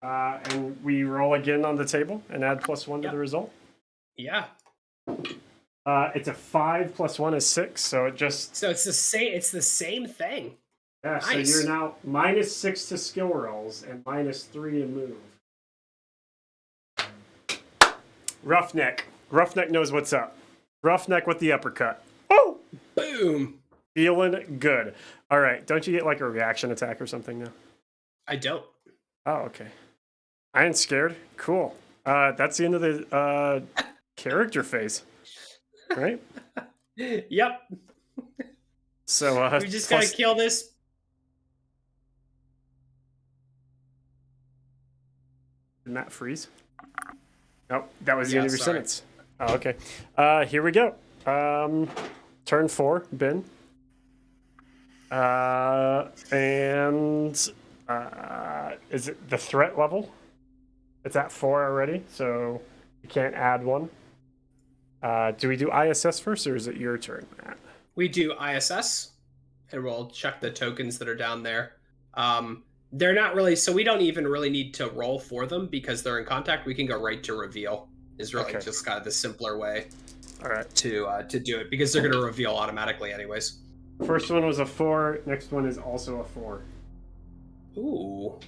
And we roll again on the table and add +1 to the result. Yeah. It's a 5 + 1 is 6, so it just. So it's the same. It's the same thing. Yeah. Nice. So you're now -6 to skill rolls and -3 to move. Roughneck. Roughneck knows what's up. Roughneck with the uppercut. Oh! Boom. Feeling good. All right. Don't you get like a reaction attack or something now? I don't. Oh, okay. I ain't scared. Cool. That's the end of the character phase, right? Yep. So We just gotta kill this. Did Matt freeze? Nope, that was the Yeah, end of your sorry. sentence. Oh, okay. Here we go. Turn 4, Ben. And is it the threat level? It's at 4 already, so you can't add 1. Do we do ISS first, or is it your turn, Matt? We do ISS, and we'll check the tokens that are down there. They're not really, so we don't even really need to roll for them because they're in contact. We can go right to reveal. Is really Okay. just kind of the simpler way All right. to do it because they're going to reveal automatically anyways. First one was a 4. Next one is also a 4. Ooh,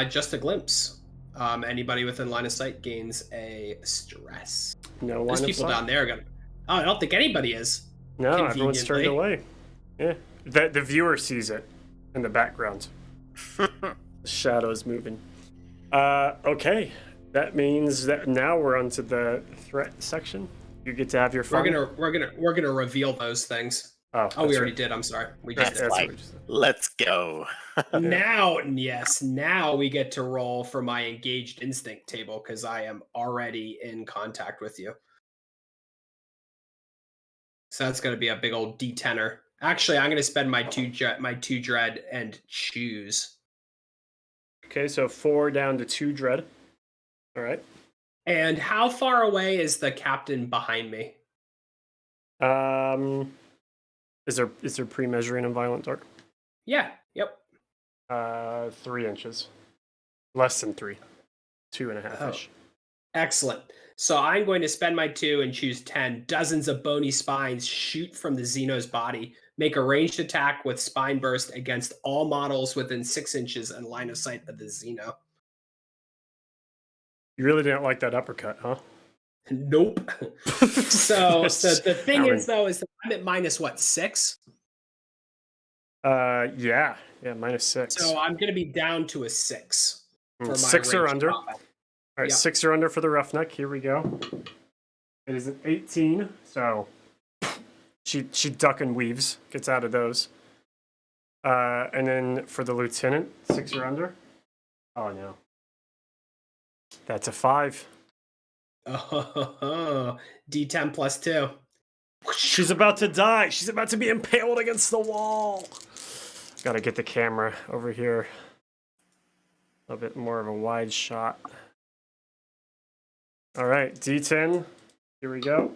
just a glimpse. Anybody within line of sight gains a stress. No line There's of people sight. down there are gonna. Oh, I don't think anybody is. No, everyone's turned Conveniently. away. Yeah, the viewer sees it in the background. The shadows moving. Okay, that means that now we're onto the threat section. You get to have your fun. We're gonna reveal those things. Oh, Oh, we that's already right. did. I'm sorry. We Right, just that's did. what we just did. Let's go. Now, yes, now we get to roll for my engaged instinct table because I am already in contact with you. So that's going to be a big old D10er. Actually, I'm going to spend my two dread and choose. Okay, so 4 down to 2 dread. All right. And how far away is the captain behind me? Is there pre-measuring in violent dark? Yeah. Yep. 3 inches. Less than 3. 2.5 ish. Excellent. So I'm going to spend my 2 and choose 10. Dozens of bony spines shoot from the Xeno's body. Make a ranged attack with spine burst against all models within 6 inches and line of sight of the Xeno. You really didn't like that uppercut, huh? Nope. So the thing Aaron. is, though, is that I'm at minus what, 6? Yeah, -6. So I'm going to be down to a 6 for my 6 or ranged under. combat. All right, Yep. 6 or under for the roughneck. Here we go. It is an 18, so she duck and weaves, gets out of those. And then for the lieutenant, 6 or under. Oh no, that's a 5. Oh, D10 plus 2. She's about to die. She's about to be impaled against the wall. Gotta get the camera over here. A bit more of a wide shot. All right, D10. Here we go.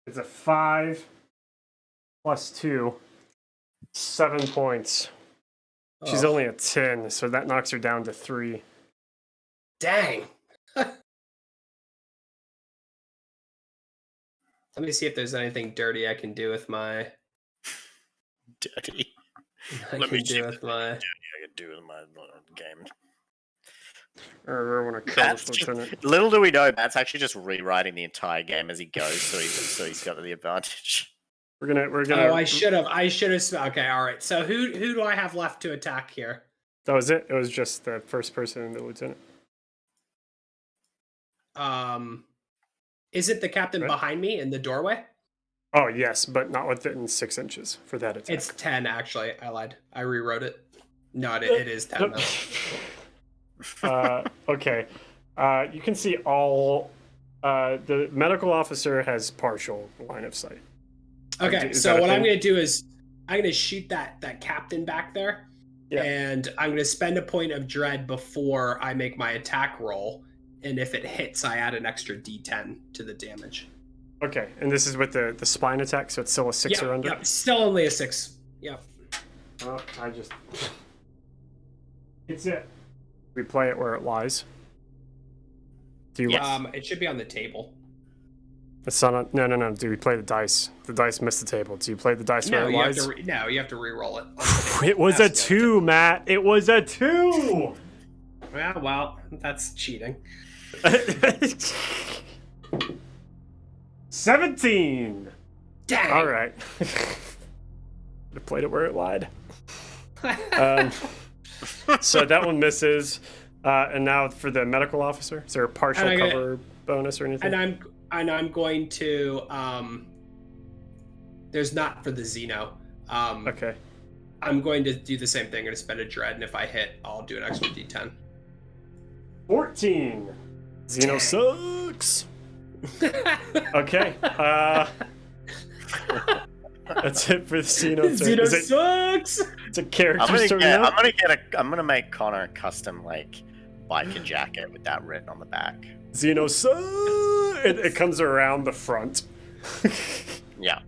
It's a 5 plus 2. 7 points. She's Oh, only a 10, so that knocks her down to 3. dang. Let me see if there's anything dirty I can do with my. Dirty. I Let can me see do if with my. I could do in my game. I want to kill That's this just, lieutenant. little do we know, Matt's actually just rewriting the entire game as he goes, so he's got the advantage. We're gonna. Oh, I should have. Okay, all right. So who do I have left to attack here? That was it. It was just the first person and the lieutenant. Is it the captain Right. behind me in the doorway? Oh yes, but not within 6 inches for that attack. It's 10, actually. I lied. I rewrote it. No, it is 10. Though. Okay. You can see all. The medical officer has partial line of sight. Okay, Is so that a what I'm thing? going to do is I'm going to shoot that captain back there. and I'm going to spend a point of dread before I make my attack roll. And if it hits, I add an extra D10 to the damage. Okay, and this is with the spine attack, so it's still a 6 or under? Yep, still only a 6. Yep. Oh, It's it. We play it where it lies. Do you? Yes. It should be on the table. It's on. No. Do we play the dice? The dice missed the table. Do you play the dice where it You lies? you have to re-roll it. It was a 2, Matt. It was a 2. Yeah, well, that's cheating. 17. Dang. All right. I played it where it lied. So that one misses. And now for the medical officer, is there a partial cover bonus or anything? And I'm going to there's not for the Xeno. Okay. I'm going to do the same thing. I'm going to spend a dread, and if I hit, I'll do an extra D10. 14. Xeno sucks. Okay. That's it for the Xeno turn. Xeno sucks. It's a character I'm gonna make Connor a custom like biker jacket with that written on the back. Xeno sucks. It comes around the front. Yeah.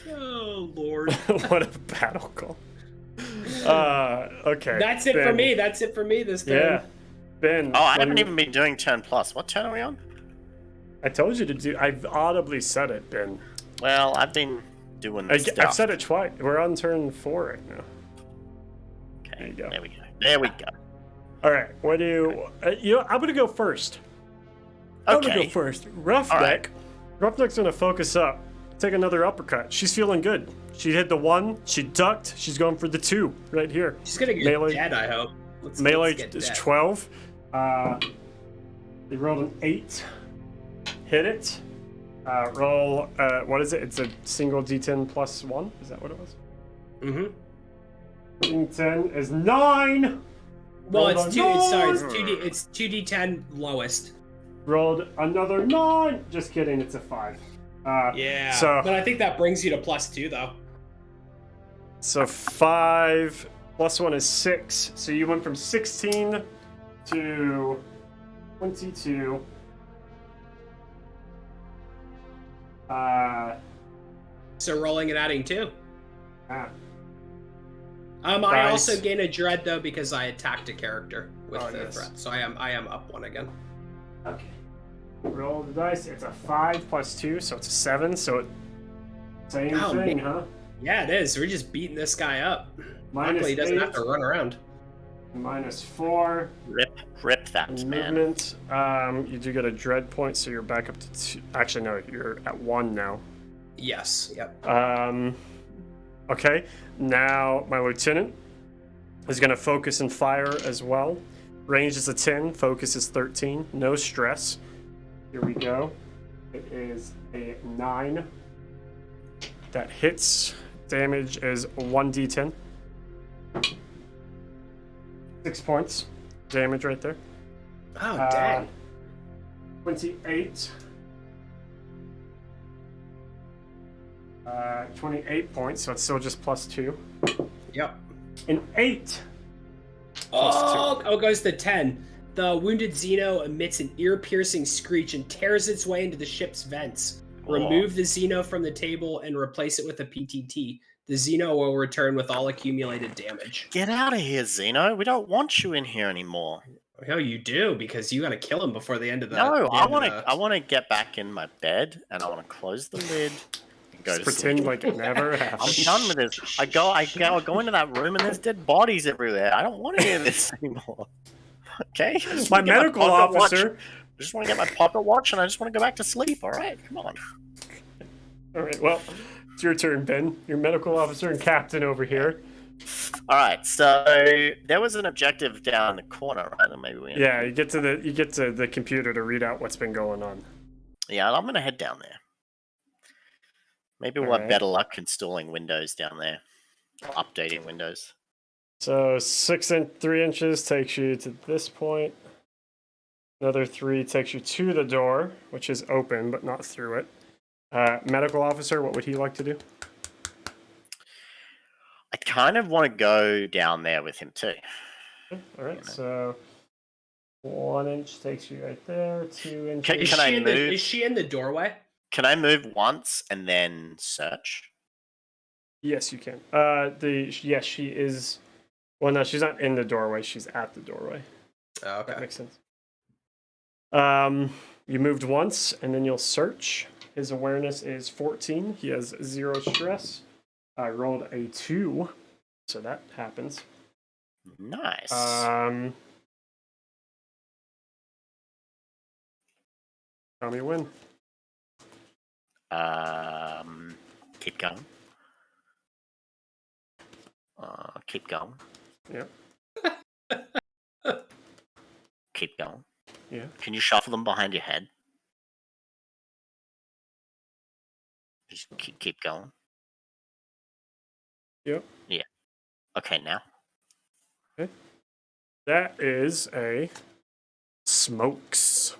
Oh Lord. What a battle call. Okay. That's it for me. That's it for me this time. Yeah. Ben. Oh, I haven't even been doing turn plus. What turn are we on? I told you to do. I've audibly said it, Ben. Well, I've been doing stuff. I've said it twice. We're on turn 4 right now. Okay. There you go. There we go. All right. What do you? I'm gonna go first. I'm gonna go first. Roughneck. Right. Roughneck's gonna focus up. Take another uppercut. She's feeling good. She hit the 1. She ducked. She's going for the 2 right here. She's gonna get Melee. dead, I hope. Melee let's get is dead. 12. They rolled an 8. Hit it. Roll. What is it? It's a single D10 plus 1. Is that what it was? Mm-hmm. D10 is 9. Well, Rolled it's a 2. 9. It's 2D10 lowest. Rolled another 9. Just kidding. It's a 5. Yeah. So, but I think that brings you to +2 though. So 5 plus 1 is 6. So you went from 16 to 22. So rolling and adding 2. Ah. I Nice. also gain a dread though because I attacked a character with the yes. threat. So I am up 1 again. Okay. Roll the dice. It's a 5 plus 2, so it's a 7. So same Oh, thing, man. huh? Yeah, it is. We're just beating this guy up. Minus Luckily, he doesn't 8. have to run around. Minus 4. Rip that, man. Movement. You do get a dread point, so you're back up to 2. Actually, no, you're at 1 now. Yes. Yep. Okay. Now my lieutenant is going to focus and fire as well. Range is a 10. Focus is 13. No stress. Here we go. It is a 9. That hits. Damage is 1d10. 6 points. Damage right there. Oh, dang. 28. 28 points, so it's still just +2. Yep. An 8. Oh, it goes to 10. The wounded Xeno emits an ear-piercing screech and tears its way into the ship's vents. Remove the Xeno from the table and replace it with a PTT. The Xeno will return with all accumulated damage. Get out of here, Xeno. We don't want you in here anymore. Oh, you do, because you gotta kill him before the end of the. No, the I end of the- want to get back in my bed and I want to close the lid and go Just to pretend sleep. like it never I'm happened. done with this. I go into that room and there's dead bodies everywhere. I don't want to hear this anymore. Okay? I just My wanna get medical pocket watch. officer. I just want to get my pocket watch and I just want to go back to sleep. All right, come on. All right, well, it's your turn, Ben. Your medical officer and captain over here. All right, so there was an objective down the corner, right? And maybe we. Yeah, you get to the computer to read out what's been going on. Yeah, I'm gonna head down there. Maybe we'll have better luck installing Windows down there, or updating Windows. So 3 inches takes you to this point. Another 3 takes you to the door, which is open but not through it. Medical officer, what would he like to do? I kind of want to go down there with him too. Okay, all right, so 1 inch takes you right there. 2 Can, inches. can I move? Is she in the doorway? Can I move once and then search? Yes, you can. Yes, she is. Well, no, she's not in the doorway. She's at the doorway. Oh, okay. That makes sense. You moved once, and then you'll search. His awareness is 14. He has 0 stress. I rolled a 2, so that happens. Nice. Tell me when. Keep going. Keep going. Yeah. Keep going. Yeah. Can you shuffle them behind your head? Just keep going. Yep. Yeah. Okay, now. Okay. That is a smokes.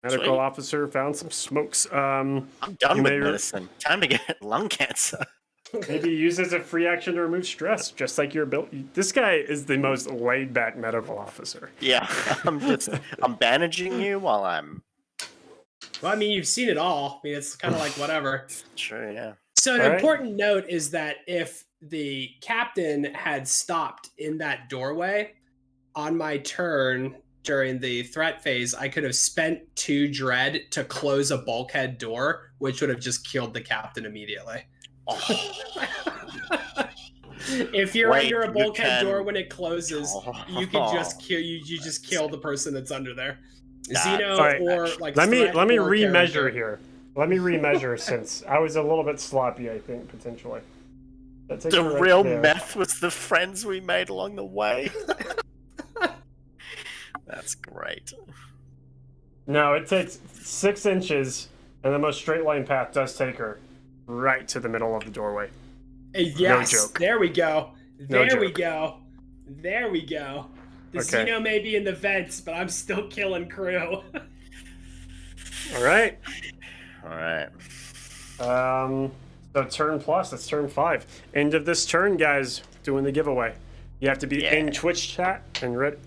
Medical Sweet. officer found some smokes. I'm done with may medicine. Time to get lung cancer. Maybe use as a free action to remove stress, just like your ability. This guy is the most laid back medical officer. Yeah, I'm bandaging you while I'm. Well, I mean, you've seen it all. I mean, it's kind of like whatever. Sure, yeah. So an All right. important note is that if the captain had stopped in that doorway on my turn during the threat phase, I could have spent 2 dread to close a bulkhead door, which would have just killed the captain immediately. If you're Wait, under a you bulkhead door can- when it closes, you can just kill you just kill the person that's under there. Xeno Alright, or like Let me threat or remeasure character. here. Let me remeasure since I was a little bit sloppy, I think, potentially. That takes The her right real there. meth was the friends we made along the way. That's great. No, it takes 6 inches, and the most straight line path does take her right to the middle of the doorway. Yes, joke. there we go. No There we joke. go. There we go. The Okay. Xeno may be in the vents, but I'm still killing crew. All right. All right. So turn plus, that's turn 5. End of this turn, guys, doing the giveaway. You have to be in Twitch chat and ready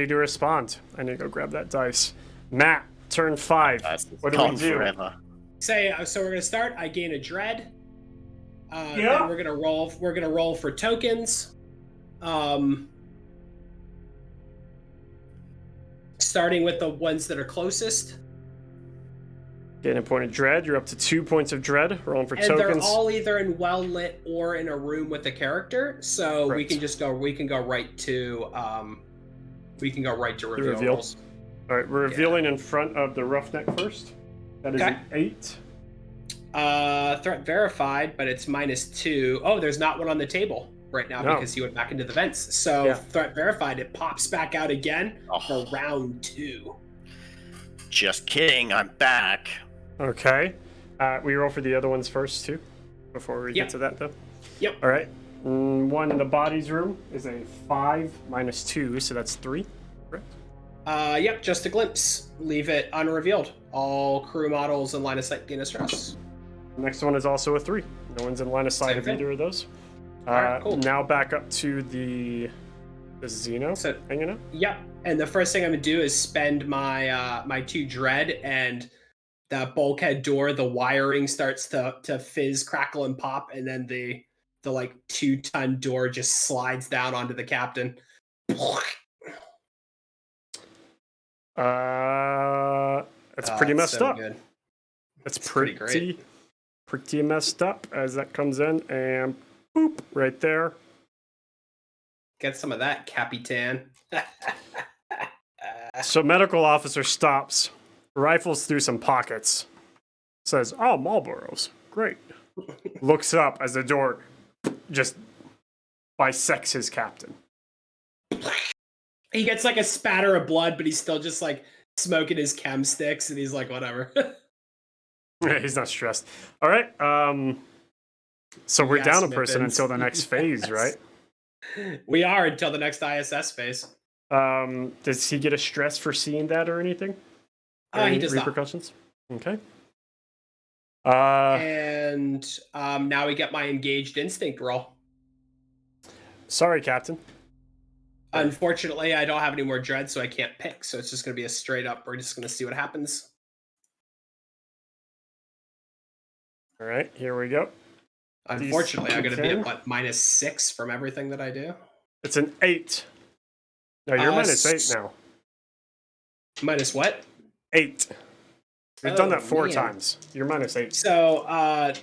to respond. I need to go grab that dice. Matt, turn 5. What do we Gone do? forever. So we're gonna start. I gain a dread. Yeah. Then we're gonna roll. We're gonna roll for tokens. Starting with the ones that are closest. Getting a point of dread. You're up to 2 points of dread. Rolling for And tokens. they're all either in well lit or in a room with a character. So we Correct. can just go. We can go right to. We can go right to reveal. reveal. rolls. All right, we're revealing in front of the roughneck first. That is Okay. an 8. Threat verified, but it's -2. Oh, there's not one on the table right now No. because he went back into the vents. So Yeah. threat verified. It pops back out again Oh. for round 2. Just kidding. I'm back. Okay. We roll for the other ones first, too, before we Yep. get to that, though. Yep. All right. One in the bodies room is a 5 minus 2, so that's 3. Correct. Yep, just a glimpse. Leave it unrevealed. All crew models and line of sight gain a stress. The next one is also a 3. No one's in line of sight Same of thing. either of those. Alright, cool. Now back up to the Xeno So- hanging out. Yep. And the first thing I'm gonna do is spend my my 2 dread, and that bulkhead door, the wiring starts to fizz, crackle, and pop, and then the like 2-ton door just slides down onto the captain. That's pretty it's messed so up. good. That's It's pretty pretty messed up as that comes in, and boop, right there. Get some of that, Capitan. So medical officer stops, rifles through some pockets, says, "Oh, Marlboros, great." Looks up as the door just bisects his captain. He gets like a spatter of blood, but he's still just like smoking his chem sticks, and he's like, whatever. He's not stressed. All right. So we're Yes, down a person Mippins. until the next phase, Yes. right? We are until the next ISS phase. Does he get a stress for seeing that or anything? He Any does not. repercussions? Okay. And now we get my engaged instinct roll. Sorry, Captain. Unfortunately, I don't have any more dread, so I can't pick. So it's just going to be a straight up. We're just going to see what happens. All right, here we go. Unfortunately, I'm going to be D10. at what, -6 from everything that I do. It's an 8. No, you're -8 now. Minus what? 8. We've done that 4 man. times. You're -8. So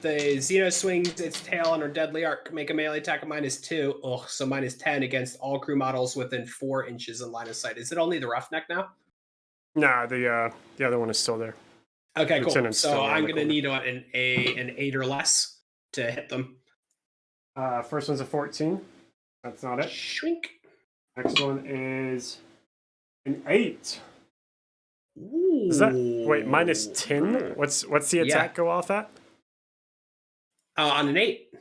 the Xeno swings its tail on her deadly arc. Make a melee attack of -2. Oh, so -10 against all crew models within 4 inches in line of sight. Is it only the roughneck now? Nah, the other one is still there. Okay, cool. Lieutenant's still So around I'm the going to corner. need an 8 or less to hit them. First one's a 14. That's not it. Shrink. Next one is an 8. Ooh. Is that wait -10? What's the attack go off at? On an 8.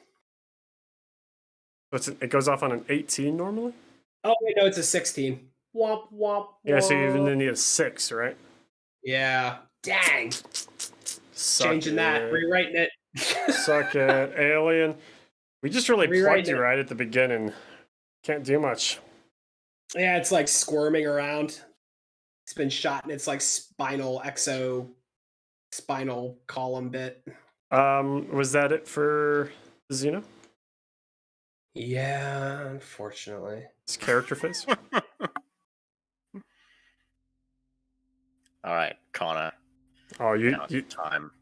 It goes off on an 18 normally. Oh wait, no, it's a 16. Womp womp. Yeah, so you womp. need a 6, right? Yeah. Dang. Suck Changing that, it. rewriting it. Suck it, alien. We just really plugged Rewriting you it. right at the beginning. Can't do much. Yeah, it's like squirming around. It's been shot and it's like spinal column bit. Was that it for Xeno? Yeah, unfortunately. His character face? All right, Connor. Oh, Now it's time.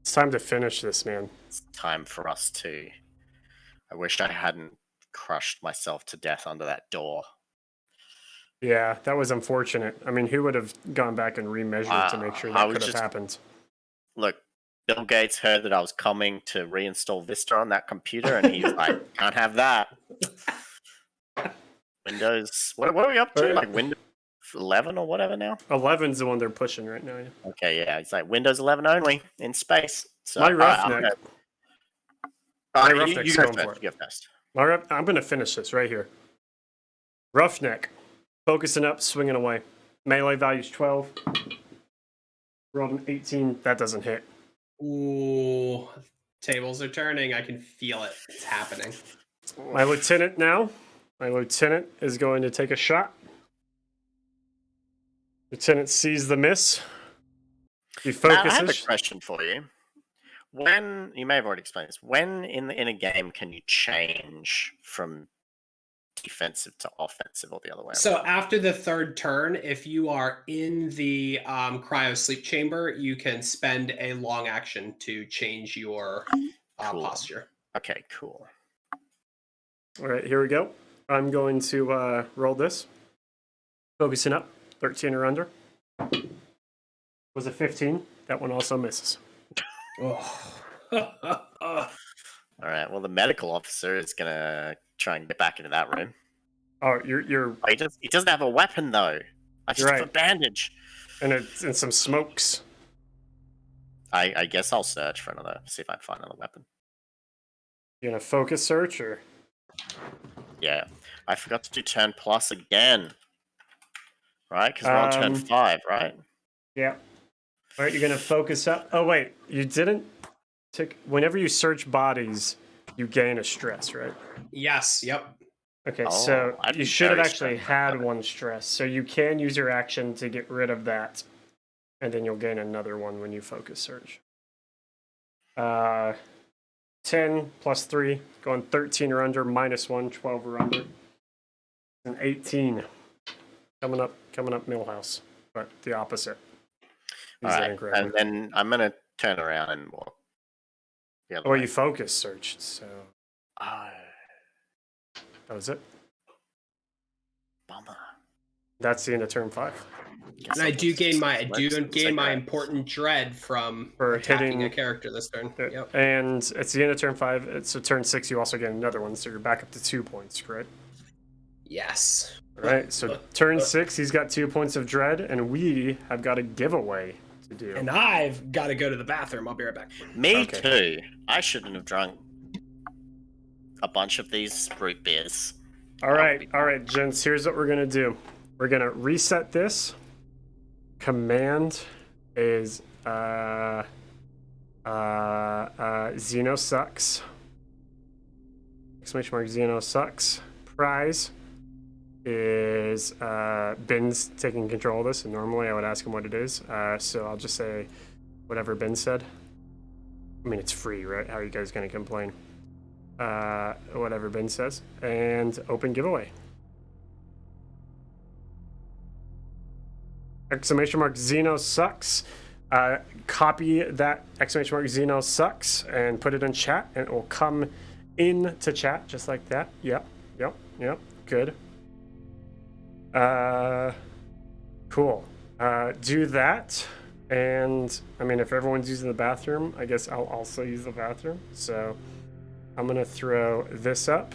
It's time to finish this, man. It's time for us to. I wish I hadn't crushed myself to death under that door. Yeah, that was unfortunate. I mean, who would have gone back and remeasured to make sure that could have happened? Look, Bill Gates heard that I was coming to reinstall Vista on that computer, and he's like, "Can't have that." Windows. What are we up to? Like Windows 11 or whatever now? 11's the one they're pushing right now. Yeah. Okay, yeah, it's like Windows 11 only in space. So, My roughneck. My roughneck's you go going first. for it. You go first. I'm going to finish this right here. Roughneck. Focusing up, swinging away. Melee value's 12. Rolled an 18. That doesn't hit. Ooh, tables are turning. I can feel it. It's happening. My lieutenant now. My lieutenant is going to take a shot. Lieutenant sees the miss. He focuses. I have a question for you. When you may have already explained this, when in a game can you change from defensive to offensive or the other way around? So after the third turn, if you are in the cryo sleep chamber, you can spend a long action to change your Cool. posture. Okay, cool. All right, here we go. I'm going to roll this. Focusing up. 13 or under. Was a 15. That one also misses. Oh. All right. Well, the medical officer is gonna try and get back into that room. Oh, you're. Oh, he doesn't have a weapon though. I just have a Right. bandage. And some smokes. I guess I'll search for another. See if I can find another weapon. You gonna focus search or? Yeah, I forgot to do turn plus again. Right, because we're on turn 5, right? Yeah. All right, you're gonna focus up. Oh wait, you didn't. Whenever you search bodies, you gain a stress, right? Yes. Yep. Okay, Oh, so I'd you be should have very actually stressed had about it. one stress. So you can use your action to get rid of that, and then you'll gain another one when you focus search. 10 plus 3, going 13 or under, -1, 12 or under, and 18. Coming up Millhouse, but the opposite. All right, and then I'm gonna turn around and walk the other Oh, way. you focus searched, so Oh, that was it. bummer. That's the end of turn 5. Guess And I I'll do just gain my smoke some cigarettes. important dread from For attacking hitting- a character this turn. Yep. And it's the end of turn 5. So turn 6, you also get another one, so you're back up to 2 points, correct? Yes. All right, so turn 6, he's got 2 points of dread, and we have got a giveaway to do. And I've got to go to the bathroom. I'll be right back. Me Okay. too. I shouldn't have drunk a bunch of these root beers. All right, gents, here's what we're going to do. We're going to reset this. Command is Xeno sucks. Exclamation mark Xeno sucks. Prize is Ben's taking control of this, and normally I would ask him what it is. So I'll just say whatever Ben said. I mean, it's free, right? How are you guys gonna complain? Whatever Ben says. And open giveaway. Exclamation mark Xeno sucks. Copy that exclamation mark Xeno sucks and put it in chat, and it will come into chat just like that. Yep. Good. Cool. Do that. And I mean, if everyone's using the bathroom, I guess I'll also use the bathroom. So I'm gonna throw this up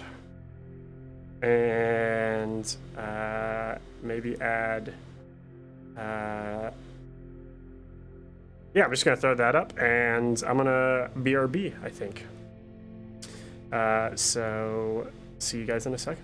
and maybe add. Yeah, I'm just gonna throw that up, and I'm gonna BRB, I think. So see you guys in a second.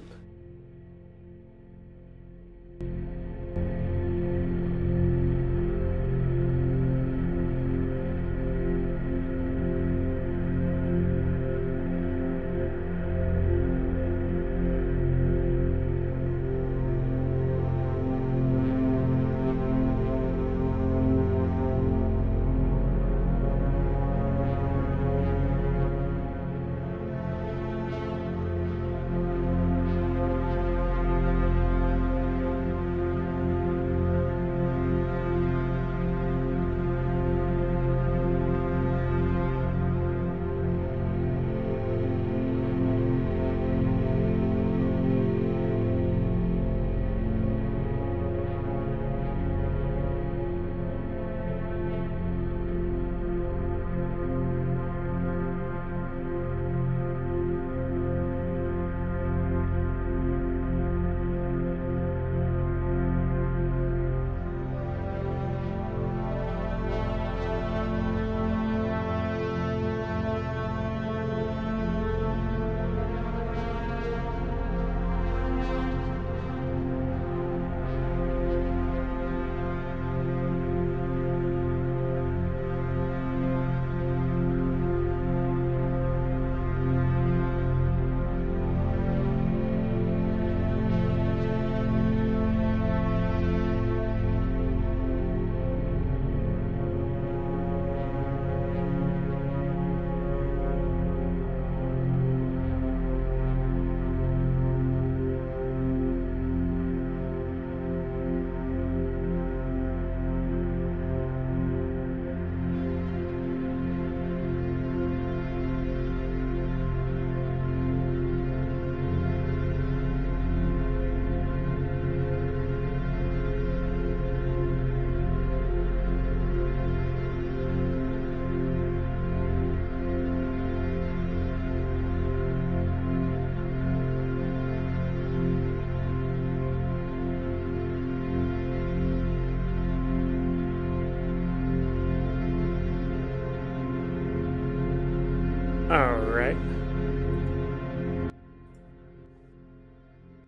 All right.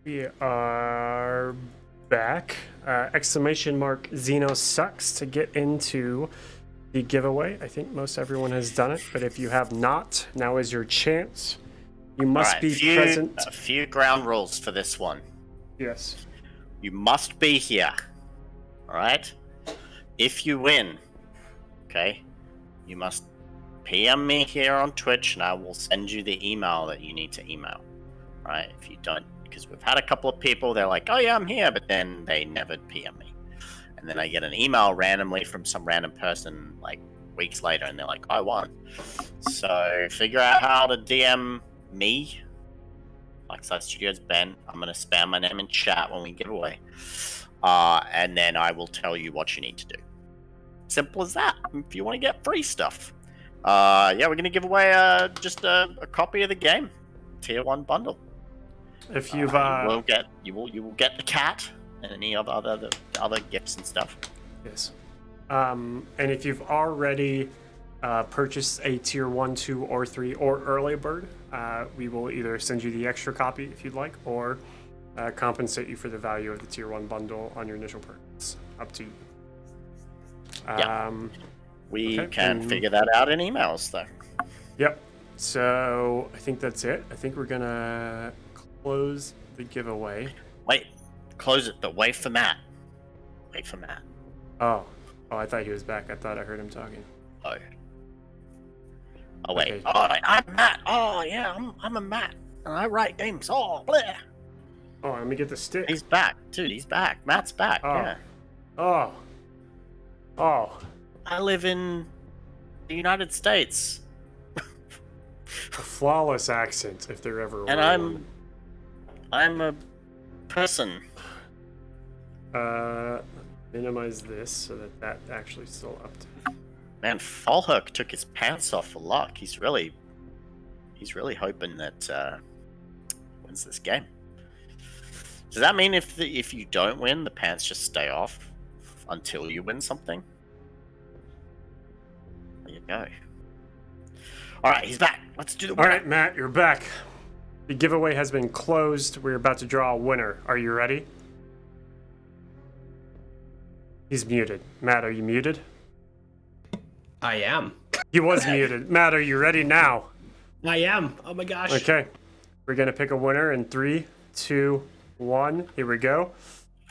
We are back. Exclamation mark Xeno sucks to get into the giveaway. I think most everyone has done it, but if you have not, now is your chance. You must be present. A few ground rules for this one. Yes. You must be here. All right? If you win, okay, you must PM me here on Twitch, and I will send you the email that you need to email. All right? If you don't, because we've had a couple of people, they're like, oh yeah, I'm here, but then they never PM me. And then I get an email randomly from some random person like weeks later, and they're like, I won. So figure out how to DM me, Lakeside Studios Ben. I'm going to spam my name in chat when we give away. And then I will tell you what you need to do. Simple as that. If you want to get free stuff. Yeah, we're going to give away just a copy of the game. Tier 1 bundle. If you've you will get the cat and any other gifts and stuff. Yes. And if you've already purchased a tier 1, 2, or 3 or early bird, we will either send you the extra copy if you'd like, or compensate you for the value of the tier 1 bundle on your initial purchase. Up to you. Yeah. We Okay, can and- figure that out in emails, though. Yep. So I think that's it. I think we're gonna close the giveaway. Wait, close it, but wait for Matt. Wait for Matt. Oh, I thought he was back. I thought I heard him talking. Oh. Oh wait. Okay. Oh, I'm Matt. Oh yeah, I'm a Matt. And I write games. Oh, bleh. Oh, let me get the stick. He's back, dude. He's back. Matt's back. Oh. Yeah. Oh. I live in the United States, A flawless accent, if there ever and were I'm a person. one. Minimize this so that actually still up to. Man, Falhook took his pants off for luck. He's really hoping that wins this game. Does that mean if you don't win, the pants just stay off until you win something? There you go. All right, he's back. Let's do the. All right, Matt, you're back. The giveaway has been closed. We're about to draw a winner. Are you ready? He's muted. Matt, are you muted? I am. He was muted. Matt, are you ready now? I am. Oh my gosh. Okay. We're going to pick a winner in 3, 2, 1. Here we go.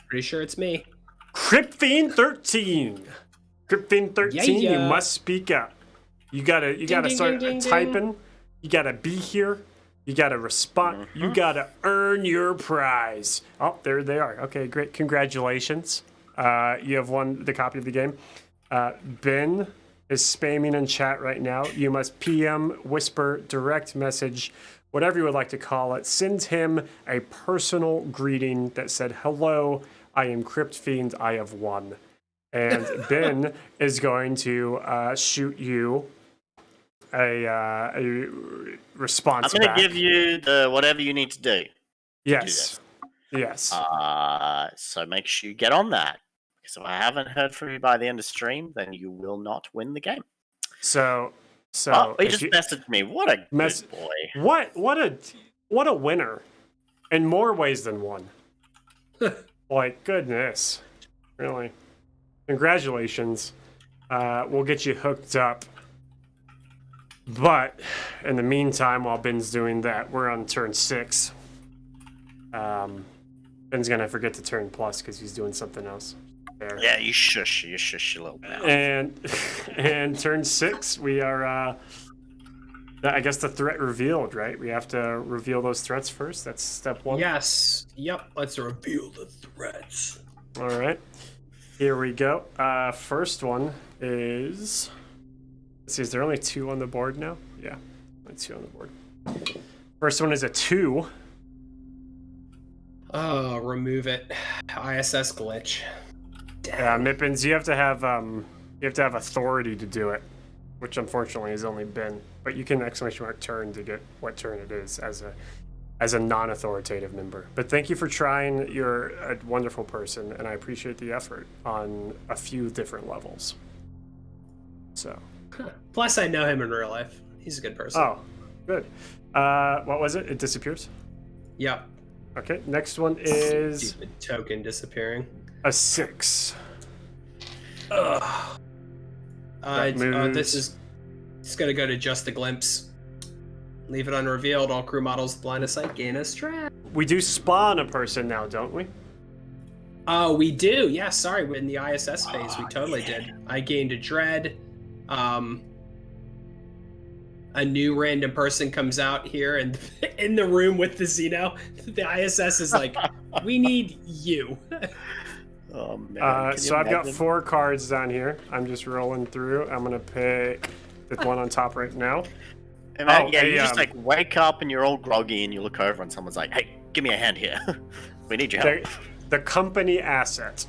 Pretty sure it's me. Cryptfiend13. Cryptfiend13, Yeah. you must speak up. You gotta ding, start ding, ding, typing. You gotta be here. You gotta respond. You gotta earn your prize. Oh, there they are. Okay, great. Congratulations. You have won the copy of the game. Ben is spamming in chat right now. You must PM, whisper, direct message, whatever you would like to call it. Send him a personal greeting that said, "Hello, I am Crypt Fiend. I have won." And Ben is going to shoot you a response. I'm going back. to give you the whatever you need to do. Yes. Yes. So make sure you get on that. Because if I haven't heard from you by the end of stream, then you will not win the game. So Oh, he if just you- messaged me. What a good boy. What a winner in more ways than one. Like, goodness. Really. Congratulations. We'll get you hooked up. But in the meantime, while Ben's doing that, we're on turn 6. Ben's gonna forget to turn plus because he's doing something else. There. Yeah, you shush your little mouth. And turn 6, we are I guess the threat revealed, right? We have to reveal those threats first. That's step 1. Yes. Yep. Let's reveal the threats. All right. Here we go. First one is. Let's see, is there only 2 on the board now? Yeah, only 2 on the board. First one is a 2. Oh, remove it. ISS glitch. Mippins, you have to have authority to do it, which unfortunately has only been. But you can exclamation mark turn to get what turn it is as a non-authoritative member. But thank you for trying. You're a wonderful person, and I appreciate the effort on a few different levels. So. Plus, I know him in real life. He's a good person. Oh, good. What was it? It disappears? Yep. Okay, next one is Stupid token disappearing. a 6. Ugh. That This is it's gonna go to just a glimpse. Leave it unrevealed. All crew models with line of sight gain a strat. We do spawn a person now, don't we? Oh, we do. Yeah, sorry. In the ISS phase, we totally did. I gained a dread. A new random person comes out here and in the room with the Xeno. The ISS is like, we need you. Oh man. So I've got 4 cards down here. I'm just rolling through. I'm gonna pick the one on top right now. And man, Oh, yeah, hey, you just like wake up and you're all groggy and you look over and someone's like, "Hey, give me a hand here. We need your help." The company asset.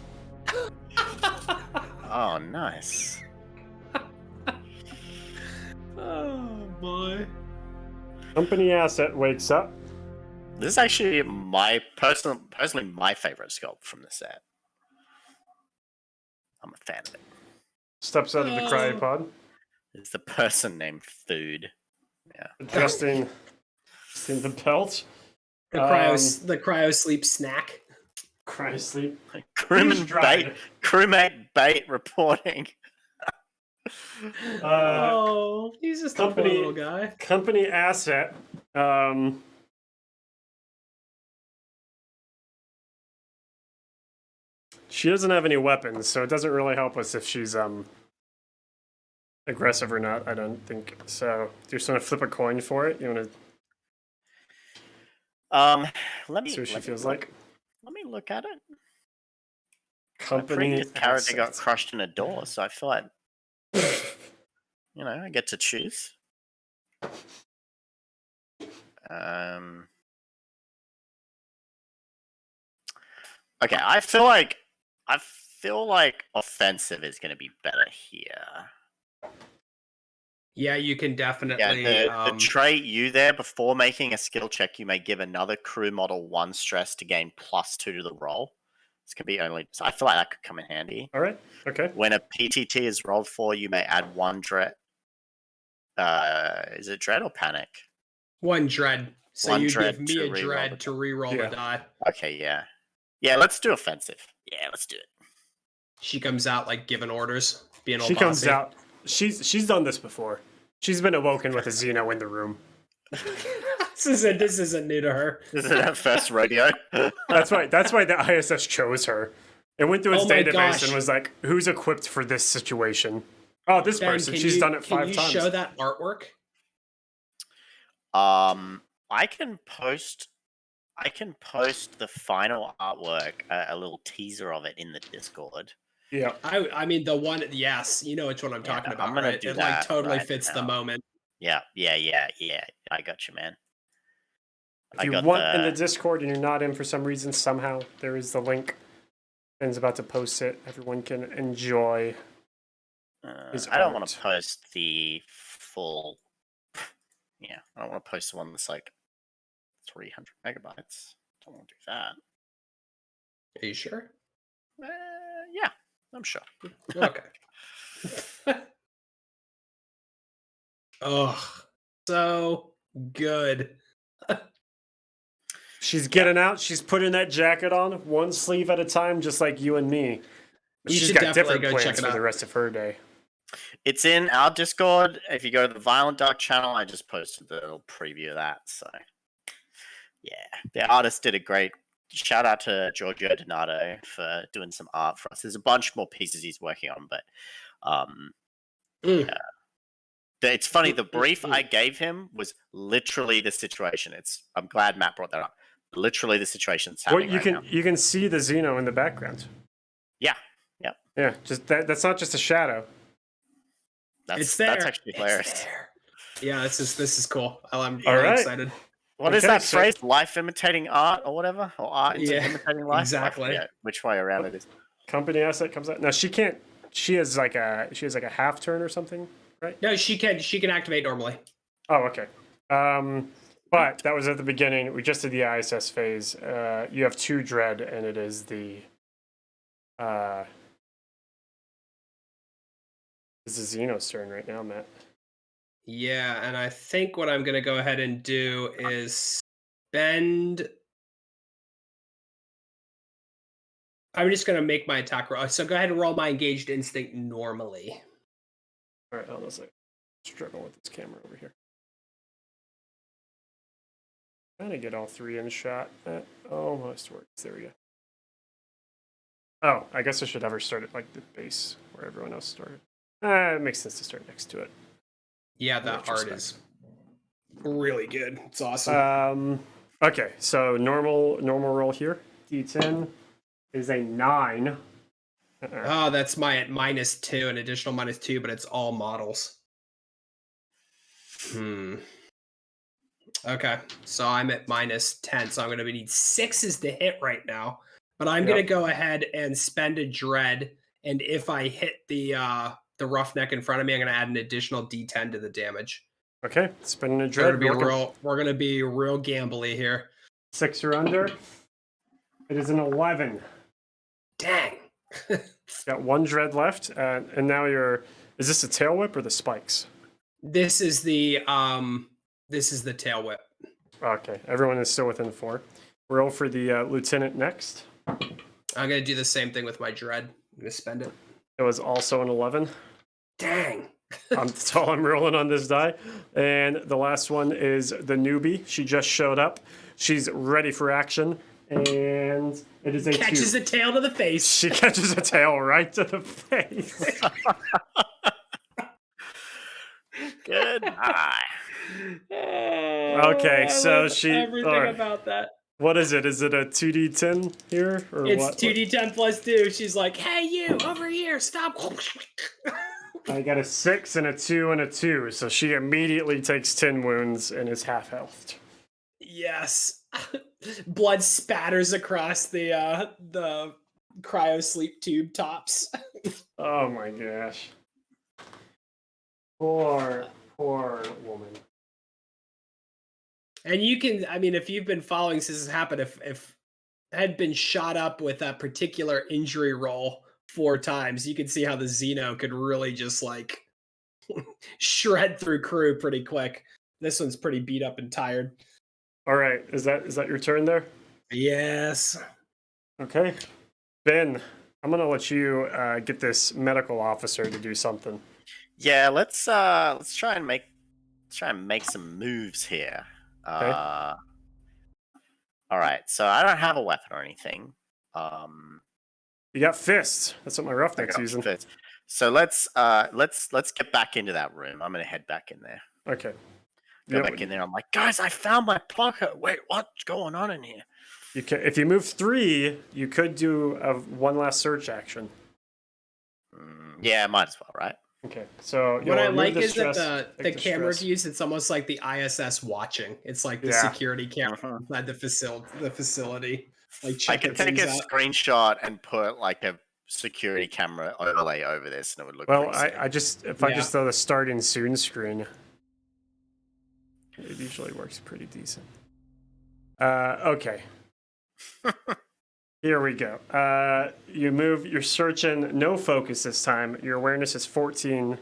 Oh, nice. Oh boy. Company asset wakes up. This is actually personally my favorite sculpt from the set. I'm a fan of it. Steps out of the cryopod. It's the person named Food. Yeah. Adjusting the belt. The cryo sleep snack. Cryo sleep. Crewmate bait reporting. Oh, he's just a poor little guy. Company asset. She doesn't have any weapons, so it doesn't really help us if she's aggressive or not. I don't think so. Do you just want to flip a coin for it? You want Let to me see what she feels look, like? Let me look at it. My Company previous character got assets. crushed in a door, so I feel like I get to choose. Okay, I feel like offensive is going to be better here. Yeah, you can Yeah, definitely. the trait you there before making a skill check, you may give another crew model 1 stress to gain +2 to the roll. This could be only. So I feel like that could come in handy. All right. Okay. When a PTT is rolled for, you may add 1 dread. Is it dread or panic? 1 dread. So One you dread give me to a re-roll dread the to die. re-roll Yeah. the die. Okay, yeah. Yeah, let's do offensive. Yeah, let's do it. She comes out like giving orders, being all She comes bossy. out. She's done this before. She's been awoken with a Xeno in the room. This isn't new to her. This is her first rodeo. That's why the ISS chose her. It went through its Oh my database gosh. and was like, who's equipped for this situation? Oh, this Ben, person. She's done it 5 Can you times. show that artwork? I can post the final artwork, a little teaser of it in the Discord. Yeah. I mean the one. Yes, you know which one I'm talking about. I'm gonna right? do It that like totally right fits now. the moment. Yeah. I got you, man. If you want in the Discord and you're not in for some reason, somehow there is the link. Ben's about to post it. Everyone can enjoy. I don't want to post the full. Yeah, I don't want to post the one that's like 300 megabytes. Don't want to do that. Are you sure? Yeah, I'm sure. Okay. Oh, so good. She's getting out. She's putting that jacket on, one sleeve at a time, just like you and me. You She's should got definitely different go check plans it for out. the rest of her day. It's in our Discord. If you go to the Violent Dark channel, I just posted the little preview of that. So, yeah, the artist did a great. Shout out to Giorgio Donato for doing some art for us. There's a bunch more pieces he's working on, but yeah. It's funny. The brief I gave him was literally the situation. I'm glad Matt brought that up. Literally the situation that's happening now. You can see the Xeno in the background. Yeah. Yeah, just that's not just a shadow. It's there. That's actually hilarious. It's there. Yeah, this is cool. I'm All really right. excited. What is that phrase? Life imitating art or whatever? Or art imitating life? Exactly. I forget which way around it is. Company asset comes out. Now she can't. She has like a half turn or something, right? No, she can activate normally. Oh, okay. But that was at the beginning. We just did the ISS phase. You have 2 dread, and it is the this is Xeno's turn right now, Matt. Yeah, and I think what I'm gonna go ahead and do is spend. I'm just gonna make my attack roll. So go ahead and roll my engaged instinct normally. All right, hold on a second. Struggling with this camera over here. Trying to get all 3 in shot. That almost works. There we go. Oh, I guess I should have her start at like the base where everyone else started. It makes sense to start next to it. Yeah, that art is really good. It's awesome. Okay, so normal roll here. D10 is a 9. Oh, that's my at -2, an additional -2, but it's all models. Okay, so I'm at -10, so I'm going to need 6s to hit right now. But I'm going to go ahead and spend a dread, and if I hit the roughneck in front of me, I'm going to add an additional D10 to the damage. Okay, spending a dread. We're going to be real gambly here. 6 or under. It is an 11. Dang. Got 1 dread left, and now is this a tail whip or the spikes? This is the tail whip. Okay, everyone is still within 4. Roll for the lieutenant next. I'm gonna do the same thing with my dread. I'm gonna spend it. It was also an 11. Dang. That's all I'm rolling on this die. And the last one is the newbie. She just showed up. She's ready for action. And it is a Catches 2. a tail to the face. She catches a tail right to the face. Goodbye. Okay, so she. Everything all right. about that. What is it? Is it a 2d10 here? Or It's what? 2d10 plus 2. She's like, hey, you, over here, stop. I got a 6 and a 2 and a 2. So she immediately takes 10 wounds and is half healthed. Yes. Blood spatters across the cryo sleep tube tops. Oh my gosh. Poor woman. And you can, I mean, if you've been following since this happened, if had been shot up with that particular injury roll 4 times, you can see how the Xeno could really just like shred through crew pretty quick. This one's pretty beat up and tired. All right, is that your turn there? Yes. Okay, Ben, I'm gonna let you get this medical officer to do something. Yeah, let's try and make some moves here. Okay. All right, so I don't have a weapon or anything. You got fists. That's what my I roughneck's got using. fists. So let's get back into that room. I'm gonna head back in there. Okay. Go Yep. back in there. I'm like, guys, I found my pocket. Wait, what's going on in here? You can, if you move 3, you could do one last search action. Yeah, might as well, right? Okay, so What I like is stress, that the take camera stress. views, it's almost like the ISS watching. It's like the Yeah. security camera inside the facility. Like I could checking take a things out. screenshot and put like a security camera overlay over this, and it would look. Well, pretty sick. I just I just throw the starting soon screen, it usually works pretty decent. Okay. Here we go. You move. You're searching. No focus this time. Your awareness is 14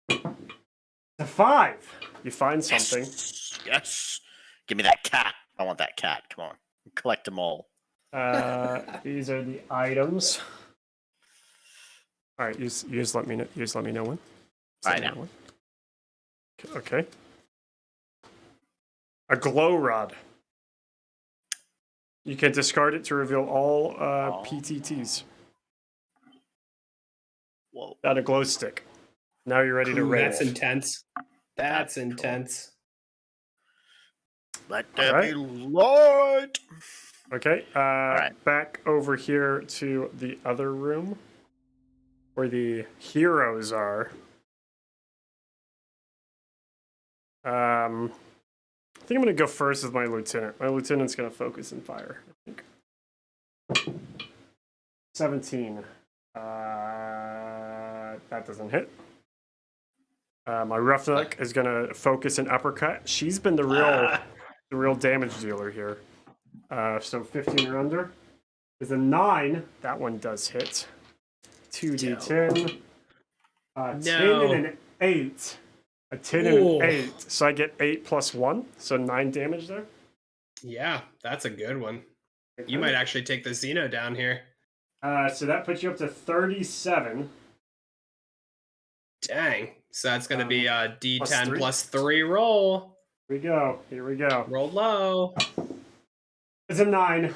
to 5. You find something. Yes. Give me that cat. I want that cat. Come on. Collect them all. These are the items. All right. You just let me know. You just let me know when. All right, now. Okay. A glow rod. You can discard it to reveal all PTTs. Whoa. Got a glow stick. Now you're ready to raid. That's intense. That's Cool. intense. Let there be light. Okay. right. Back over here to the other room where the heroes are. I think I'm going to go first with my lieutenant. My lieutenant's going to focus and fire, I think. 17. That doesn't hit. My roughneck is going to focus and uppercut. She's been the real damage dealer here. So 15 or under is a 9. That one does hit. 2d10. 10 and an 8. A 10 and an 8. So I get 8 plus 1. So 9 damage there. Yeah, that's a good one. You might actually take the Xeno down here. So that puts you up to 37. Dang. So that's going to be a D10 plus 3 roll. Here we go. Here we go. Roll low. It's a 9.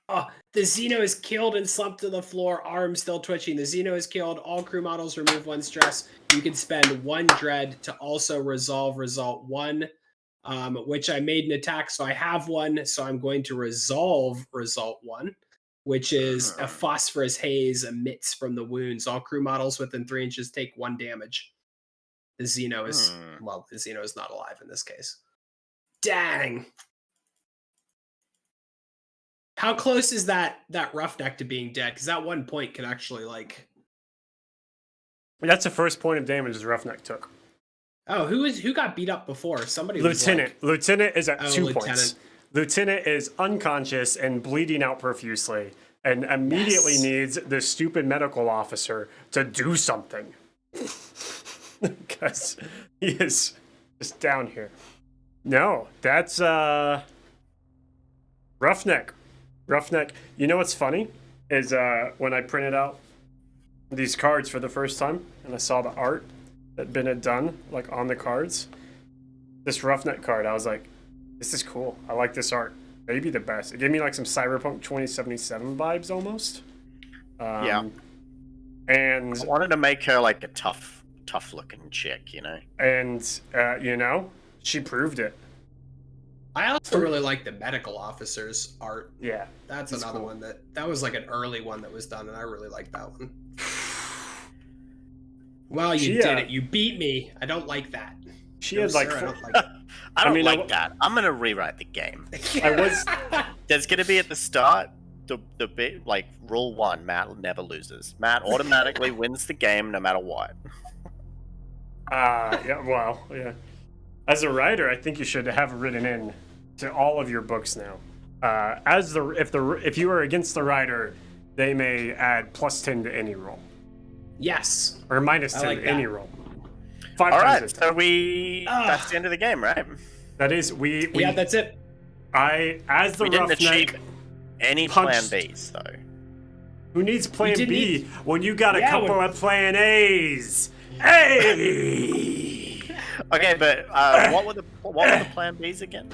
Oh, the Xeno is killed and slumped to the floor, arm still twitching. The Xeno is killed. All crew models remove 1 stress. You can spend 1 dread to also resolve result 1, which I made an attack, so I have 1. So I'm going to resolve result 1, which is a phosphorus haze emits from the wounds. All crew models within 3 inches take 1 damage. The Xeno is, well, the Xeno is not alive in this case. Dang. How close is that roughneck to being dead? Because that 1 point could actually like. That's the first point of damage the roughneck took. Oh, who got beat up before? Somebody. Lieutenant. Was like... Lieutenant is at 2 Lieutenant. points. Lieutenant is unconscious and bleeding out profusely, and immediately needs the stupid medical officer to do something because he is just down here. No, that's roughneck. Roughneck. You know what's funny is when I printed out these cards for the first time, and I saw the art that Ben had done, like on the cards. This Roughneck card, I was like, this is cool. I like this art. Maybe the best. It gave me like some Cyberpunk 2077 vibes almost. Yeah. And I wanted to make her like a tough looking chick, you know? and you know, she proved it. I also really like the medical officer's art. Yeah. That's It's another cool. one that was like an early one that was done, and I really like that one. Well, you She, did it. You beat me. I don't like that. She No, had like sir, I four, don't like it. I don't mean, like that. I'm gonna rewrite the game. I was There's gonna be at the start the bit like rule 1: Matt never loses. Matt automatically wins the game no matter what. yeah, well, yeah. As a writer, I think you should have it written in to all of your books now. If you are against the writer, they may add +10 to any roll, Yes. or -10 like to any that. roll. 5 All times right, a so day. that's the end of the game, right? That is we Yeah, that's it. as the We didn't Roughneck. achieve any plan punched- Bs though. Who needs Plan didn't B need- when you got a Yeah, couple when- of Plan A's? Hey. Okay, but what were the plan Bs again?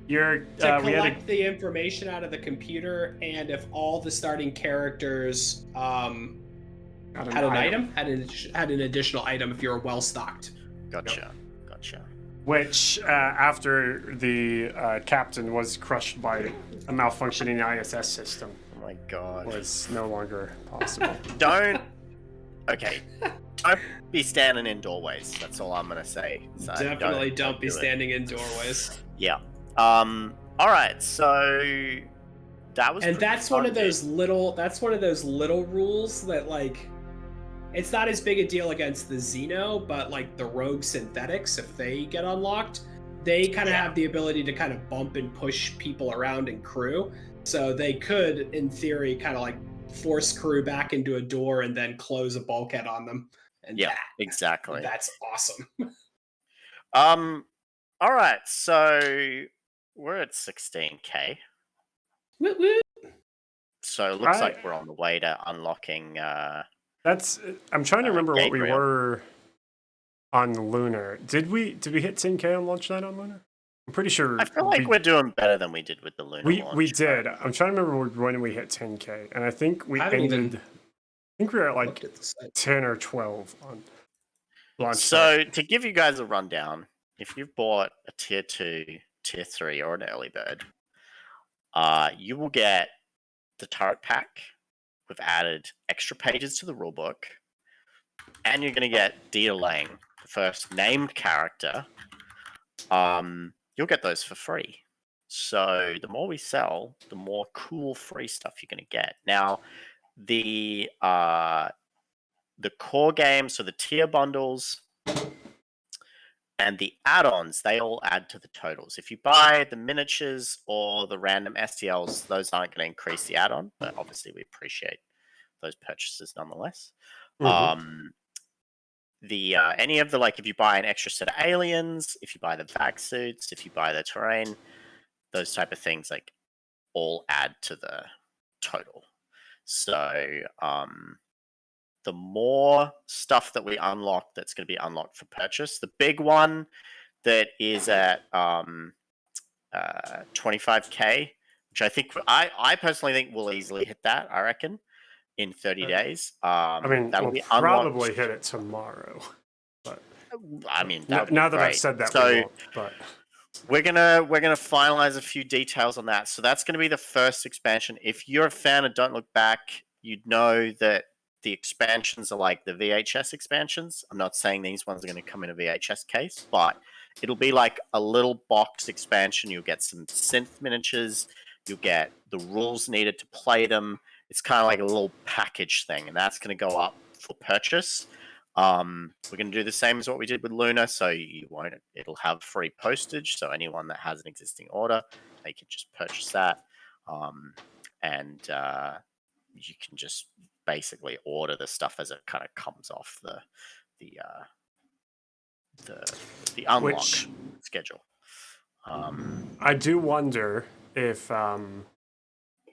You're To we had collect the information out of the computer, and if all the starting characters had an item, had an additional item if you're well stocked. Gotcha. which after the captain was crushed by a malfunctioning ISS system, Oh my god. was no longer possible. Don't be standing in doorways. That's all I'm gonna say. So Definitely don't be do it. standing in doorways. Yeah. All right. So that was. And pretty that's one fun, of those little. That's one of those little rules that like. It's not as big a deal against the Xeno, but like the rogue synthetics, if they get unlocked, they kind of have the ability to kind of bump and push people around in crew. So they could, in theory, kind of like force crew back into a door and then close a bulkhead on them. And Yeah, exactly. That's awesome. All right. So we're at 16K. Woo woo. So it looks like we're on the way to unlocking. That's. I'm trying to remember what we Gabriel. were on Lunar. Did we hit 10K on launch night on Lunar? I'm pretty sure. I feel like we're doing better than we did with the lunar launch. We did. I'm trying to remember when we hit 10K, and I think we I haven't even ended. I think we were at like Looked at the site. 10 or 12 on launch night. So to give you guys a rundown, if you've bought a tier 2, tier 3, or an early bird, you will get the turret pack. We've added extra pages to the rulebook, and you're going to get Dita Lang, the first named character. You'll get those for free. So the more we sell, the more cool free stuff you're going to get. Now, the core game, so the tier bundles and the add-ons, they all add to the totals. If you buy the miniatures or the random STLs, those aren't going to increase the add-on, but obviously we appreciate those purchases nonetheless. The any of the, like, if you buy an extra set of aliens, if you buy the vac suits, if you buy the terrain, those type of things, like, all add to the total. So the more stuff that we unlock that's going to be unlocked for purchase, the big one that is at 25K, which I think I personally think we'll easily hit that, I reckon, in 30 days. I mean, that'll we'll be unlocked. probably hit it tomorrow. But I mean, now that I've said that, we won't, but we're gonna finalize a few details on that. So that's gonna be the first expansion. If you're a fan of Don't Look Back, you'd know that the expansions are like the VHS expansions. I'm not saying these ones are going to come in a VHS case, but it'll be like a little boxed expansion. You'll get some synth miniatures. You'll get the rules needed to play them. It's kind of like a little package thing, and that's going to go up for purchase. We're going to do the same as what we did with Luna, so it'll have free postage. So anyone that has an existing order, they can just purchase that, and you can just basically order the stuff as it kind of comes off the unlock schedule. I do wonder if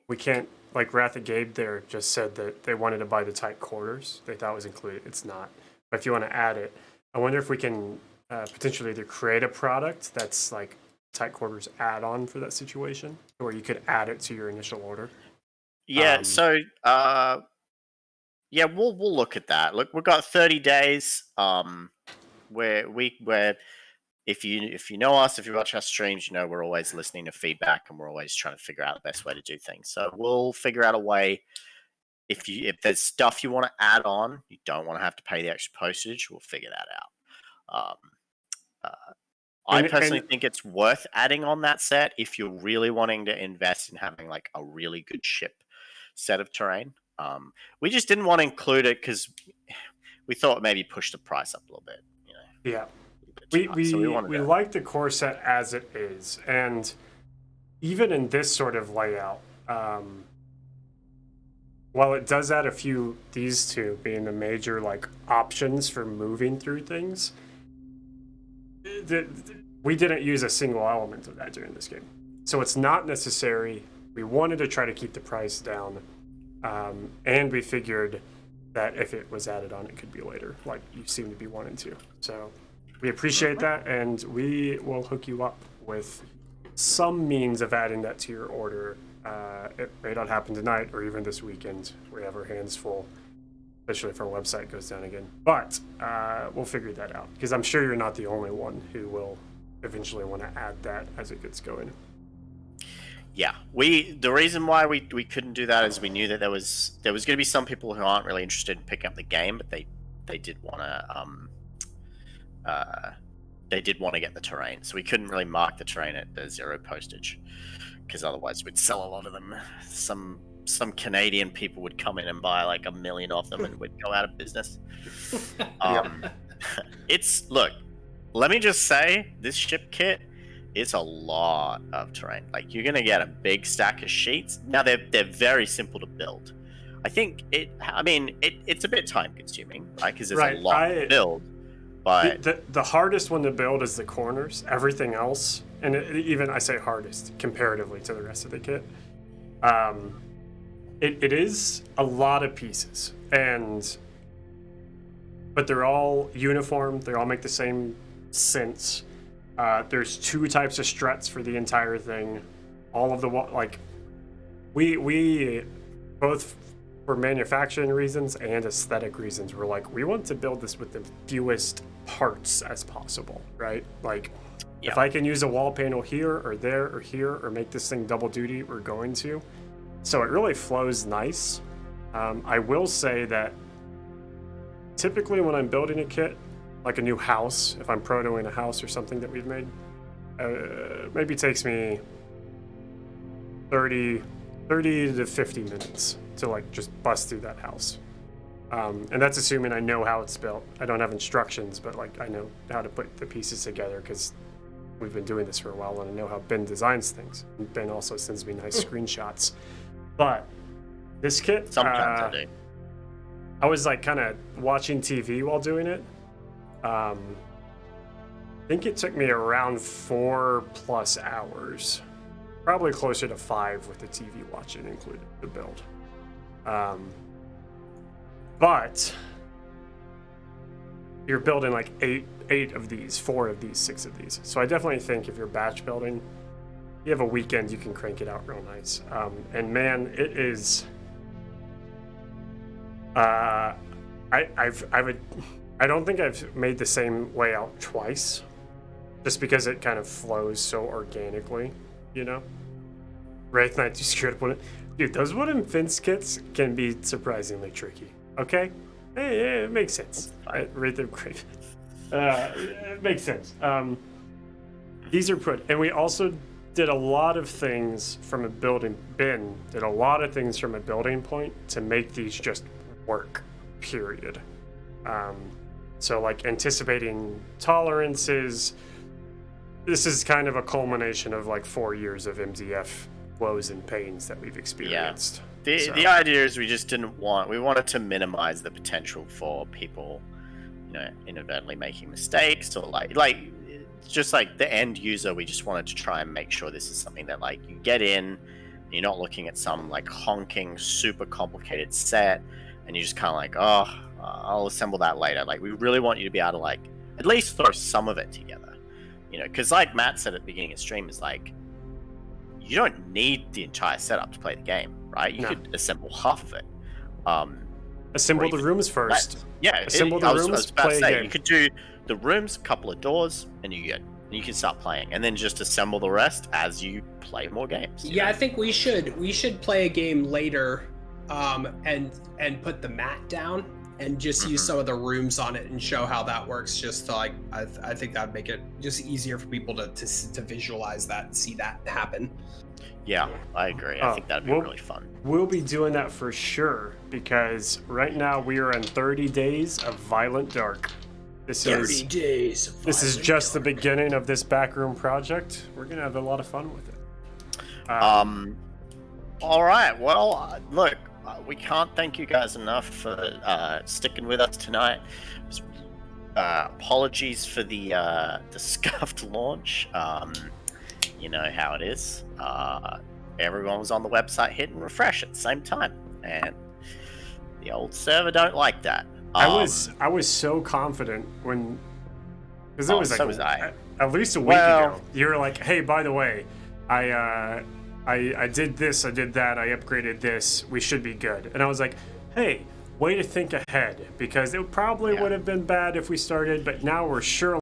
we can't like Wrath of Gabe there just said that they wanted to buy the tight quarters. They thought it was included. It's not. But if you want to add it, I wonder if we can potentially either create a product that's like tight quarters add-on for that situation, or you could add it to your initial order. Yeah. So yeah, we'll look at that. Look, we've got 30 days. Where if you know us, if you watch our streams, you know we're always listening to feedback and we're always trying to figure out the best way to do things. So we'll figure out a way. If there's stuff you want to add on, you don't want to have to pay the extra postage, we'll figure that out. I personally think it's worth adding on that set if you're really wanting to invest in having like a really good ship set of terrain. We just didn't want to include it because we thought maybe push the price up a little bit. Yeah. We to... like the core set as it is, and even in this sort of layout, while it does add a few, these two being the major like options for moving through things, we didn't use a single element of that during this game, so it's not necessary. We wanted to try to keep the price down, and we figured that if it was added on, it could be later, like you seem to be wanting to. So we appreciate that, and we will hook you up with some means of adding that to your order. It may not happen tonight or even this weekend. We have our hands full, especially if our website goes down again. But we'll figure that out, because I'm sure you're not the only one who will eventually want to add that as it gets going. Yeah, the reason why we couldn't do that is we knew that there was going to be some people who aren't really interested in picking up the game, but they did want to get the terrain, so we couldn't really mark the terrain at the 0 postage, because otherwise we'd sell a lot of them. Some Canadian people would come in and buy like 1 million of them, and we'd go out of business. Look, let me just say, this ship kit, it's a lot of terrain. Like, you're gonna get a big stack of sheets. Now they're very simple to build. I think it's a bit time consuming, right? Because there's a lot to build. But the hardest one to build is the corners. Everything else, and even I say hardest comparatively to the rest of the kit, it is a lot of pieces, but they're all uniform. They all make the same sense. There's 2 types of struts for the entire thing. All of the we both, for manufacturing reasons and aesthetic reasons, we're like, we want to build this with the fewest parts as possible, right? Like, if I can use a wall panel here or there or here, or make this thing double duty, we're going to. So it really flows nice. I will say that typically when I'm building a kit, like a new house, if I'm protoing a house or something that we've made, maybe takes me 30 to 50 minutes to like just bust through that house. And that's assuming I know how it's built. I don't have instructions, but like I know how to put the pieces together, because we've been doing this for a while, and I know how Ben designs things. And Ben also sends me nice screenshots. But this kit, sometimes I do. I was like kind of watching TV while doing it. I think it took me around 4+ hours, probably closer to 5 with the TV watching included, the build. But you're building like 8 of these, 4 of these, 6 of these. So I definitely think if you're batch building, you have a weekend, you can crank it out real nice. And man, it is. I don't think I've made the same layout twice, just because it kind of flows so organically, you know? Wraith Knight, you scared of it? Dude, those wooden fence kits can be surprisingly tricky, okay? Hey, it makes sense. Wraith of Grave. It makes sense. These are put, and we also did a lot of things from a building, Ben did a lot of things from a building point to make these just work, period. So like anticipating tolerances, this is kind of a culmination of like 4 years of MDF woes and pains that we've experienced. Yeah. The idea is we wanted to minimize the potential for people, inadvertently making mistakes, or like just like the end user, we just wanted to try and make sure this is something that like you get in, You're not looking at some like honking, super complicated set, and you're just kind of like, oh, I'll assemble that later. Like, we really want you to be able to like at least throw some of it together, you know, because like Matt said at the beginning of stream, is like, you don't need the entire setup to play the game, right? You could assemble half of it. Assemble the rooms first. Assemble the rooms. I was about to play say, a game. you could do the rooms, a couple of doors, and you can start playing, and then just assemble the rest as you play more games. Yeah, I think we should play a game later, and put the mat down and just use some of the rooms on it and show how that works. Just to like, I think that'd make it just easier for people to visualize that and see that happen. Yeah, I agree. I think that'd be really fun. We'll be doing that for sure, because right now we are in 30 days of Violent Dark. This 30 days. This is just the beginning of this backroom project. We're gonna have a lot of fun with it. All right. Well, look, we can't thank you guys enough for sticking with us tonight. Apologies for the scuffed launch. You know how it is. Everyone was on the website hitting refresh at the same time, and the old server don't like that. I was so confident when, because it was so like was I. At least a week ago. You were like, "Hey, by the way, I did this, I did that, I upgraded this. We should be good." And I was like, "Hey, way to think ahead, because it probably would have been bad if we started, but now we're sure